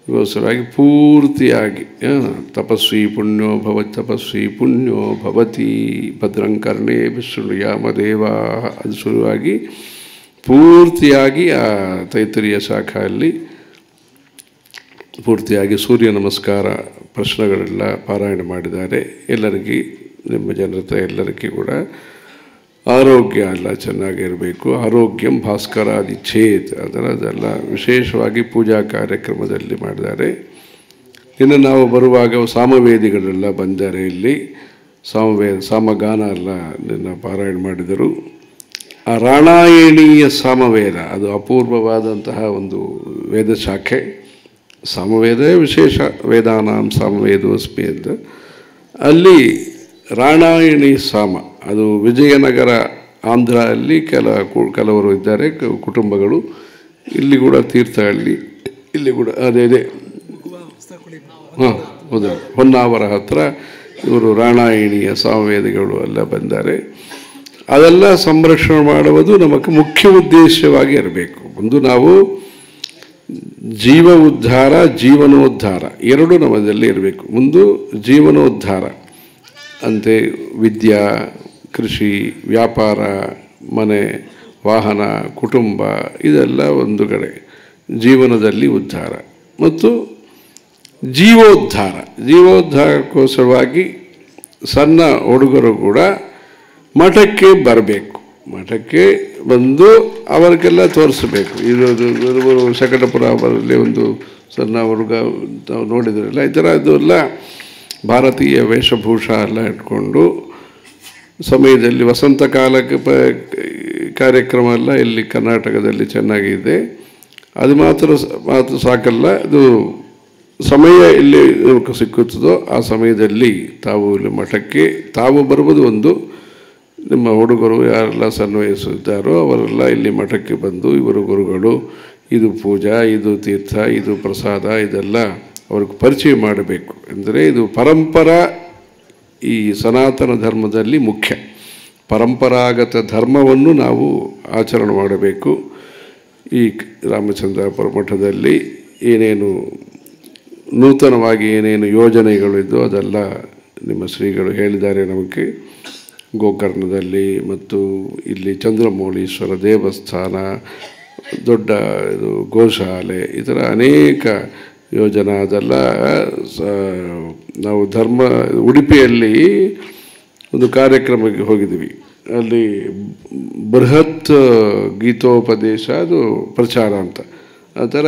ಗೋಸ್ಕರವಾಗಿ ಪೂರ್ತಿಯಾಗಿ ತಪಸ್ವಿ ಪುಣ್ಯೋ ಭವತಿ ಭದ್ರಂಕರ್ಣೇ ವಿಷ್ಣುಯಾಮದೇವ, ಅದು ಶುರುವಾಗಿ ಪೂರ್ತಿಯಾಗಿ ಆ ತೈತರಿಯ ಶಾಖೆಯಲ್ಲಿ ಪೂರ್ತಿಯಾಗಿ ಸೂರ್ಯ ನಮಸ್ಕಾರ ಪ್ರಶ್ನೆಗಳೆಲ್ಲ ಪಾರಾಯಣ ಮಾಡಿದ್ದಾರೆ. ಎಲ್ಲರಿಗೂ, ನಿಮ್ಮ ಜನತೆ ಎಲ್ಲರಿಗೂ ಕೂಡ ಆರೋಗ್ಯ ಎಲ್ಲ ಚೆನ್ನಾಗಿರಬೇಕು. ಆರೋಗ್ಯಂ ಭಾಸ್ಕರಾದಿ ಚೇತ್, ಅದೆಲ್ಲ ವಿಶೇಷವಾಗಿ ಪೂಜಾ ಕಾರ್ಯಕ್ರಮದಲ್ಲಿ ಮಾಡಿದ್ದಾರೆ. ಇನ್ನು ನಾವು ಬರುವಾಗ ಸಾಮವೇದಿಗಳೆಲ್ಲ ಬಂದರೆ ಇಲ್ಲಿ ಸಾಮಗಾನ ಎಲ್ಲ ನಿನ್ನ ಪಾರಾಯಣ ಮಾಡಿದರು. ಆ ರಾಣಾಯಣೀಯ ಸಾಮವೇದ, ಅದು ಅಪೂರ್ವವಾದಂತಹ ಒಂದು ವೇದ ಶಾಖೆ. ಸಾಮವೇದ ವಿಶೇಷ, ವೇದಾನಾಂ ಸಾಮವೇದೋಸ್ಮಿ ಅಂತ. ಅಲ್ಲಿ ರಾಣಾಯಣಿ ಸಾಮ, ಅದು ವಿಜಯನಗರ ಆಂಧ್ರ ಅಲ್ಲಿ ಕೆಲವರು ಇದ್ದಾರೆ ಕುಟುಂಬಗಳು. ಇಲ್ಲಿ ಕೂಡ ತೀರ್ಥಹಳ್ಳಿ, ಇಲ್ಲಿ ಕೂಡ ಅದೇ ಹೌದು, ಹೊನ್ನಾವರ ಹತ್ರ ಇವರು ರಾಣಾಯಣಿಯ ಸಾಮವೇದಿಗಳು ಎಲ್ಲ ಬಂದ್ದಾರೆ. ಅದೆಲ್ಲ ಸಂರಕ್ಷಣೆ ಮಾಡುವುದು ನಮಗೆ ಮುಖ್ಯ ಉದ್ದೇಶವಾಗಿ ಇರಬೇಕು. ಒಂದು ನಾವು ಜೀವ ಉದ್ಧಾರ, ಜೀವನೋದ್ಧಾರ ಎರಡೂ ನಮ್ಮದಲ್ಲಿ ಇರಬೇಕು. ಒಂದು ಜೀವನೋದ್ಧಾರ ಅಂತೆ ವಿದ್ಯಾ, ಕೃಷಿ, ವ್ಯಾಪಾರ, ಮನೆ, ವಾಹನ, ಕುಟುಂಬ ಇದೆಲ್ಲ ಒಂದು ಕಡೆ ಜೀವನದಲ್ಲಿ ಉದ್ಧಾರ. ಮತ್ತು ಜೀವೋದ್ಧಾರಕ್ಕೋಸ್ಕರವಾಗಿ ಸಣ್ಣ ಹುಡುಗರು ಕೂಡ ಮಠಕ್ಕೆ ಬರಬೇಕು. ಮಠಕ್ಕೆ ಬಂದು ಅವರಿಗೆಲ್ಲ ತೋರಿಸಬೇಕು. ಇದು ಶಕಟಪುರದಲ್ಲಿ ಒಂದು ಸಣ್ಣ ಹುಡುಗ ನಾವು ನೋಡಿದ್ರಲ್ಲ, ಈ ಥರ ಇದೆಲ್ಲ ಭಾರತೀಯ ವೇಷಭೂಷ ಎಲ್ಲ ಇಟ್ಕೊಂಡು ಸಮಯದಲ್ಲಿ ವಸಂತ ಕಾಲಕ್ಕೆ ಕಾರ್ಯಕ್ರಮ ಎಲ್ಲ ಇಲ್ಲಿ ಕರ್ನಾಟಕದಲ್ಲಿ ಚೆನ್ನಾಗಿದೆ. ಅದು ಮಾತ್ರ ಸಾಕಲ್ಲ, ಅದು ಸಮಯ ಎಲ್ಲಿ ಸಿಕ್ಕುತ್ತದೋ ಆ ಸಮಯದಲ್ಲಿ ತಾವು ಇಲ್ಲಿ ಮಠಕ್ಕೆ ತಾವು ಬರುವುದು ಒಂದು, ನಿಮ್ಮ ಹುಡುಗರು ಯಾರೆಲ್ಲ ಸನ್ವಯಿಸಿದ್ದಾರೋ ಅವರೆಲ್ಲ ಇಲ್ಲಿ ಮಠಕ್ಕೆ ಬಂದು ಇವರು ಗುರುಗಳು, ಇದು ಪೂಜಾ, ಇದು ತೀರ್ಥ, ಇದು ಪ್ರಸಾದ, ಇದೆಲ್ಲ ಅವ್ರಿಗೆ ಪರಿಚಯ ಮಾಡಬೇಕು. ಅಂದರೆ ಇದು ಪರಂಪರಾ, ಈ ಸನಾತನ ಧರ್ಮದಲ್ಲಿ ಮುಖ್ಯ ಪರಂಪರಾಗತ ಧರ್ಮವನ್ನು ನಾವು ಆಚರಣೆ ಮಾಡಬೇಕು. ಈ ರಾಮಚಂದ್ರಾಪುರ ಮಠದಲ್ಲಿ ಏನೇನು ನೂತನವಾಗಿ ಏನೇನು ಯೋಜನೆಗಳಿದ್ದು ಅದೆಲ್ಲ ನಿಮ್ಮ ಶ್ರೀಗಳು ಹೇಳಿದ್ದಾರೆ ನಮಗೆ. ಗೋಕರ್ಣದಲ್ಲಿ ಮತ್ತು ಇಲ್ಲಿ ಚಂದ್ರಮೌಳೀಶ್ವರ ದೇವಸ್ಥಾನ, ದೊಡ್ಡ ಇದು ಗೋಶಾಲೆ ಈ ಥರ ಅನೇಕ ಯೋಜನಾ ಅದೆಲ್ಲ ನಾವು ಉಡುಪಿಯಲ್ಲಿ ಒಂದು ಕಾರ್ಯಕ್ರಮಕ್ಕೆ ಹೋಗಿದ್ವಿ. ಅಲ್ಲಿ ಬೃಹತ್ ಗೀತೋಪದೇಶ ಅದು ಪ್ರಚಾರ ಅಂತ ಆ ಥರ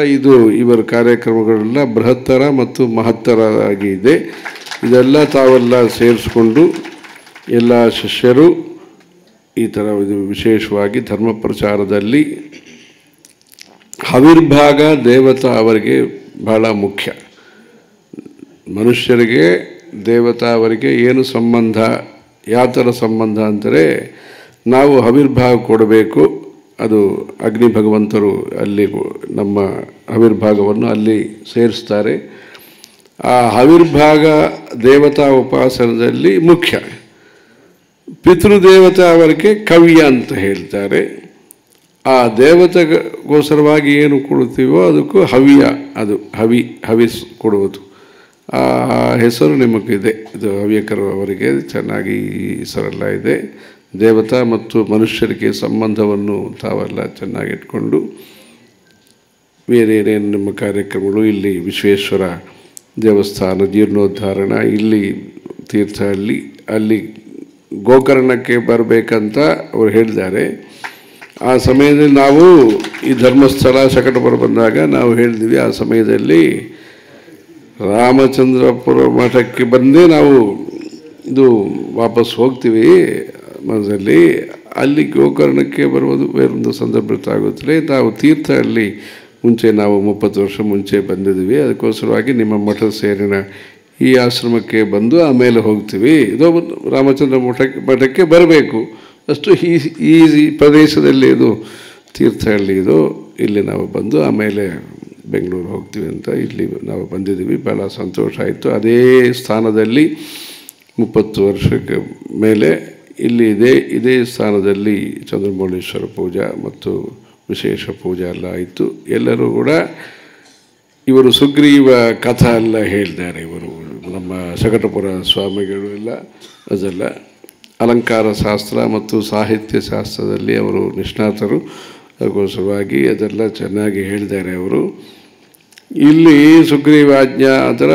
ಇವರ ಕಾರ್ಯಕ್ರಮಗಳೆಲ್ಲ ಬೃಹತ್ತರ ಮತ್ತು ಮಹತ್ತರವಾಗಿ ಇದೆ. ಇದೆಲ್ಲ ತಾವೆಲ್ಲ ಸೇರಿಸ್ಕೊಂಡು ಎಲ್ಲ ಶಿಷ್ಯರು ಈ ಥರ ಇದು ವಿಶೇಷವಾಗಿ ಧರ್ಮ ಪ್ರಚಾರದಲ್ಲಿ ಆವಿರ್ಭಾಗ ದೇವತಾ ಅವರಿಗೆ ಬಹಳ ಮುಖ್ಯ. ಮನುಷ್ಯರಿಗೆ ದೇವತಾ ಅವರಿಗೆ ಏನು ಸಂಬಂಧ, ಯಾವ ಥರ ಸಂಬಂಧ ಅಂದರೆ ನಾವು ಆವಿರ್ಭಾಗ ಕೊಡಬೇಕು. ಅದು ಅಗ್ನಿ ಭಗವಂತರು ಅಲ್ಲಿ ನಮ್ಮ ಆವಿರ್ಭಾಗವನ್ನು ಅಲ್ಲಿ ಸೇರಿಸ್ತಾರೆ. ಆ ಆವಿರ್ಭಾಗ ದೇವತಾ ಉಪಾಸನದಲ್ಲಿ ಮುಖ್ಯ. ಪಿತೃದೇವತಾ ಅವರಿಗೆ ಕವ್ಯ ಅಂತ ಹೇಳ್ತಾರೆ. ಆ ದೇವತೆಗೋಸ್ಕರವಾಗಿ ಏನು ಕೊಡ್ತೀವೋ ಅದಕ್ಕೂ ಹವ್ಯ, ಅದು ಹವಿಸ್ ಕೊಡುವುದು. ಆ ಹೆಸರು ನಿಮಗಿದೆ. ಇದು ಹವ್ಯಕರು ಅವರಿಗೆ ಚೆನ್ನಾಗಿ ಹೆಸರೆಲ್ಲ ಇದೆ. ದೇವತಾ ಮತ್ತು ಮನುಷ್ಯರಿಗೆ ಸಂಬಂಧವನ್ನು ತಾವೆಲ್ಲ ಚೆನ್ನಾಗಿಟ್ಕೊಂಡು ಬೇರೆ ಏನೇನು ನಿಮ್ಮ ಕಾರ್ಯಕ್ರಮಗಳು ಇಲ್ಲಿ ವಿಶ್ವೇಶ್ವರ ದೇವಸ್ಥಾನ ಜೀರ್ಣೋದ್ಧಾರಣ, ಇಲ್ಲಿ ತೀರ್ಥಹಳ್ಳಿ, ಅಲ್ಲಿ ಗೋಕರ್ಣಕ್ಕೆ ಬರಬೇಕಂತ ಅವರು ಹೇಳಿದ್ದಾರೆ. ಆ ಸಮಯದಲ್ಲಿ ನಾವು ಈ ಧರ್ಮಸ್ಥಳ ಶಕಟಪುರ ಬಂದಾಗ ನಾವು ಹೇಳಿದ್ವಿ, ಆ ಸಮಯದಲ್ಲಿ ರಾಮಚಂದ್ರಪುರ ಮಠಕ್ಕೆ ಬಂದೇ ನಾವು ಇದು ವಾಪಸ್ ಹೋಗ್ತೀವಿ ಮನಸ್ಸಲ್ಲಿ. ಅಲ್ಲಿ ಗೋಕರ್ಣಕ್ಕೆ ಬರುವುದು ಬೇರೊಂದು ಸಂದರ್ಭ ಆಗುತ್ತಲೇ. ನಾವು ತೀರ್ಥಹಳ್ಳಿ ಮುಂಚೆ ನಾವು 30 ವರ್ಷ ಮುಂಚೆ ಬಂದಿದ್ವಿ. ಅದಕ್ಕೋಸ್ಕರವಾಗಿ ನಿಮ್ಮ ಮಠದ ಸೇರಿನ ಈ ಆಶ್ರಮಕ್ಕೆ ಬಂದು ಆಮೇಲೆ ಹೋಗ್ತೀವಿ. ಇದು ರಾಮಚಂದ್ರ ಮಠಕ್ಕೆ ಬರಬೇಕು ಅಷ್ಟು ಈ ಪ್ರದೇಶದಲ್ಲಿ ಇದು ತೀರ್ಥಹಳ್ಳಿ ಇದು. ಇಲ್ಲಿ ನಾವು ಬಂದು ಆಮೇಲೆ ಬೆಂಗಳೂರು ಹೋಗ್ತೀವಿ ಅಂತ ಇಲ್ಲಿ ನಾವು ಬಂದಿದ್ದೀವಿ. ಭಾಳ ಸಂತೋಷ ಆಯಿತು. ಅದೇ ಸ್ಥಾನದಲ್ಲಿ 30 ವರ್ಷಕ್ಕೆ ಮೇಲೆ ಇಲ್ಲಿ ಇದೇ ಸ್ಥಾನದಲ್ಲಿ ಚಂದ್ರಮೌಳೇಶ್ವರ ಪೂಜಾ ಮತ್ತು ವಿಶೇಷ ಪೂಜೆ ಎಲ್ಲ ಆಯಿತು. ಎಲ್ಲರೂ ಕೂಡ ಇವರು ಸುಗ್ರೀವ ಕಥಾ ಎಲ್ಲ ಹೇಳಿದ್ದಾರೆ. ಇವರು ನಮ್ಮ ಶಕಟಪುರ ಸ್ವಾಮಿಗಳು ಎಲ್ಲ ಅದೆಲ್ಲ ಅಲಂಕಾರ ಶಾಸ್ತ್ರ ಮತ್ತು ಸಾಹಿತ್ಯ ಶಾಸ್ತ್ರದಲ್ಲಿ ಅವರು ನಿಷ್ಣಾತರು. ಅದಕ್ಕೋಸ್ಕರವಾಗಿ ಅದೆಲ್ಲ ಚೆನ್ನಾಗಿ ಹೇಳಿದ್ದಾರೆ ಅವರು. ಇಲ್ಲಿ ಸುಗ್ರೀವಾಜ್ಞಾ ಆ ಥರ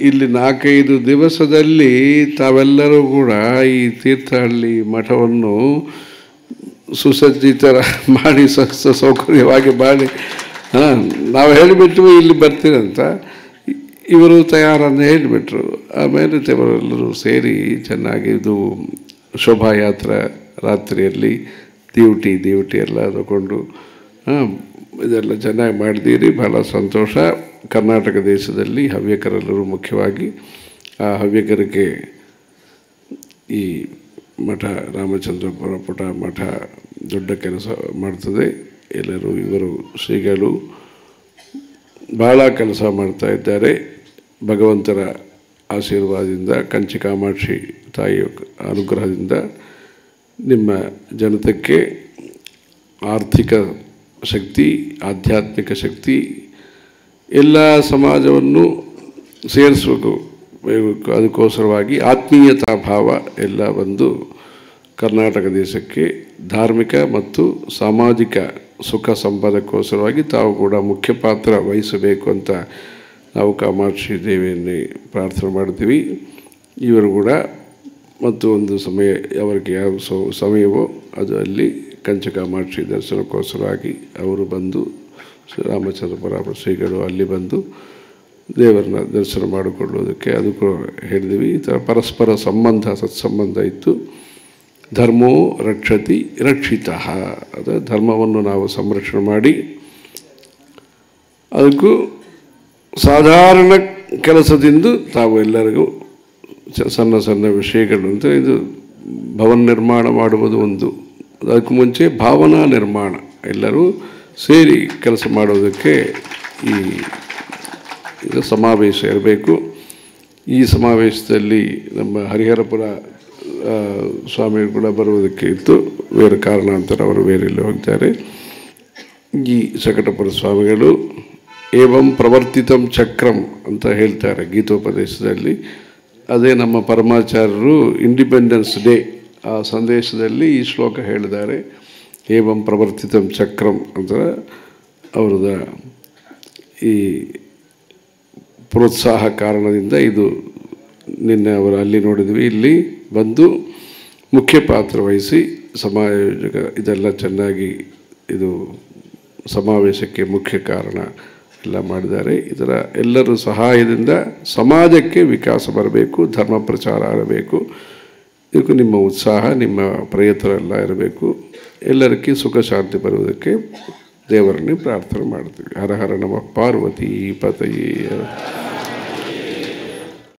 ಇಲ್ಲಿ 4-5 ದಿವಸದಲ್ಲಿ ತಾವೆಲ್ಲರೂ ಕೂಡ ಈ ತೀರ್ಥಹಳ್ಳಿ ಮಠವನ್ನು ಸುಸಜ್ಜಿತರ ಮಾಡಿ ಸೌಕರ್ಯವಾಗಿ ಮಾಡಿ ನಾವು ಹೇಳಿಬಿಟ್ಟು ಇಲ್ಲಿ ಬರ್ತೀರಂತ ಇವರು ತಯಾರನ್ನು ಹೇಳಿಬಿಟ್ರು. ಆಮೇಲೆ ಇವರೆಲ್ಲರೂ ಸೇರಿ ಚೆನ್ನಾಗಿ ಇದು ಶೋಭಾಯಾತ್ರೆ ರಾತ್ರಿಯಲ್ಲಿ ಡ್ಯೂಟಿ ಎಲ್ಲ ತಗೊಂಡು ಇದೆಲ್ಲ ಚೆನ್ನಾಗಿ ಮಾಡಿದ್ದೀರಿ. ಭಾಳ ಸಂತೋಷ. ಕರ್ನಾಟಕ ದೇಶದಲ್ಲಿ ಹವ್ಯಕರೆಲ್ಲರೂ ಮುಖ್ಯವಾಗಿ ಆ ಹವ್ಯಕರಿಗೆ ಈ ಮಠ ರಾಮಚಂದ್ರಪುರ ಮಠ ದೊಡ್ಡ ಕೆಲಸ ಮಾಡ್ತದೆ. ಎಲ್ಲರೂ ಇವರು ಶ್ರೀಗಳು ಭಾಳ ಕೆಲಸ ಮಾಡ್ತಾ ಇದ್ದಾರೆ. ಭಗವಂತರ ಆಶೀರ್ವಾದದಿಂದ, ಕಂಚಿ ಕಾಮಾಕ್ಷಿ ತಾಯಿಯ ಅನುಗ್ರಹದಿಂದ ನಿಮ್ಮ ಜನತೆಗೆ ಆರ್ಥಿಕ ಶಕ್ತಿ, ಆಧ್ಯಾತ್ಮಿಕ ಶಕ್ತಿ, ಎಲ್ಲ ಸಮಾಜವನ್ನು ಸೇರಿಸಬೇಕು. ಅದಕ್ಕೋಸ್ಕರವಾಗಿ ಆತ್ಮೀಯತಾ ಭಾವ ಎಲ್ಲ ಬಂದು ಕರ್ನಾಟಕ ದೇಶಕ್ಕೆ ಧಾರ್ಮಿಕ ಮತ್ತು ಸಾಮಾಜಿಕ ಸುಖ ಸಂಪದಕ್ಕೋಸ್ಕರವಾಗಿ ತಾವು ಕೂಡ ಮುಖ್ಯ ಪಾತ್ರ ವಹಿಸಬೇಕು ಅಂತ ನಾವು ಕಾಮಾಕ್ಷಿ ದೇವಿಯನ್ನು ಪ್ರಾರ್ಥನೆ ಮಾಡ್ತೀವಿ. ಇವರು ಕೂಡ ಮತ್ತು ಒಂದು ಸಮಯ ಅವರಿಗೆ ಯಾವ ಸಮಯವೋ ಅದು ಅಲ್ಲಿ ಕಂಚಕಾಮಾಕ್ಷಿ ದರ್ಶನಕ್ಕೋಸ್ಕರವಾಗಿ ಅವರು ಬಂದು ರಾಮಚಂದ್ರಪುರ ಶ್ರೀಗಳು ಅಲ್ಲಿ ಬಂದು ದೇವರನ್ನ ದರ್ಶನ ಮಾಡಿಕೊಳ್ಳೋದಕ್ಕೆ ಅದಕ್ಕೂ ಹೇಳಿದ್ವಿ. ಈ ಥರ ಪರಸ್ಪರ ಸಂಬಂಧ ಸತ್ಸಂಬಂಧ ಇತ್ತು. ಧರ್ಮೋ ರಕ್ಷತಿ ರಕ್ಷಿತಃ, ಅದು ಧರ್ಮವನ್ನು ನಾವು ಸಂರಕ್ಷಣೆ ಮಾಡಿ ಅದಕ್ಕೂ ಸಾಧಾರಣ ಕೆಲಸದಿಂದ ತಾವು ಎಲ್ಲರಿಗೂ ಸಣ್ಣ ಸಣ್ಣ ವಿಷಯಗಳು ಅಂತ ಇದು ಭವನ ನಿರ್ಮಾಣ ಮಾಡುವುದು ಒಂದು, ಅದಕ್ಕೂ ಮುಂಚೆ ಭಾವನಾ ನಿರ್ಮಾಣ ಎಲ್ಲರೂ ಸೇರಿ ಕೆಲಸ ಮಾಡೋದಕ್ಕೆ ಈ ಇದು ಸಮಾವೇಶ ಇರಬೇಕು. ಈ ಸಮಾವೇಶದಲ್ಲಿ ನಮ್ಮ ಹರಿಹರಪುರ ಸ್ವಾಮಿಗಳು ಕೂಡ ಬರುವುದಕ್ಕೆ ಇತ್ತು. ಬೇರೆ ಕಾರಣಾಂತರ ಅವರು ಬೇರೆಲ್ಲ ಹೋಗ್ತಾರೆ. ಈ ಶಕಟಪುರ ಸ್ವಾಮಿಗಳು ಏವಂ ಪ್ರವರ್ತಿತಂ ಚಕ್ರಂ ಅಂತ ಹೇಳ್ತಾರೆ ಗೀತೋಪದೇಶದಲ್ಲಿ. ಅದೇ ನಮ್ಮ ಪರಮಾಚಾರ್ಯರು ಇಂಡಿಪೆಂಡೆನ್ಸ್ ಡೇ ಆ ಸಂದೇಶದಲ್ಲಿ ಈ ಶ್ಲೋಕ ಹೇಳಿದ್ದಾರೆ. ಏವಂ ಪ್ರವರ್ತಿತಂ ಚಕ್ರಂ ಅಂತ ಅವ್ರದ ಈ ಪ್ರೋತ್ಸಾಹ ಕಾರಣದಿಂದ ಇದು ನಿನ್ನೆ ಅವರು ಅಲ್ಲಿ ನೋಡಿದ್ವಿ, ಇಲ್ಲಿ ಬಂದು ಮುಖ್ಯ ಪಾತ್ರ ವಹಿಸಿ ಸಮಾಯೋಜಕ ಇದೆಲ್ಲ ಚೆನ್ನಾಗಿ ಇದು ಸಮಾವೇಶಕ್ಕೆ ಮುಖ್ಯ ಕಾರಣ ಎಲ್ಲ ಮಾಡಿದ್ದಾರೆ. ಇದರ ಎಲ್ಲರ ಸಹಾಯದಿಂದ ಸಮಾಜಕ್ಕೆ ವಿಕಾಸ ಬರಬೇಕು, ಧರ್ಮ ಪ್ರಚಾರ ಆಗಬೇಕು. ಇದಕ್ಕೂ ನಿಮ್ಮ ಉತ್ಸಾಹ, ನಿಮ್ಮ ಪ್ರಯತ್ನ ಎಲ್ಲ ಇರಬೇಕು. ಎಲ್ಲರಿಗೂ ಸುಖ ಶಾಂತಿ ಬರುವುದಕ್ಕೆ ದೇವರನ್ನೇ ಪ್ರಾರ್ಥನೆ ಮಾಡ್ತೀವಿ. ಹರ ಹರ ನಮಃ ಪಾರ್ವತಿ ಪತಯೇ.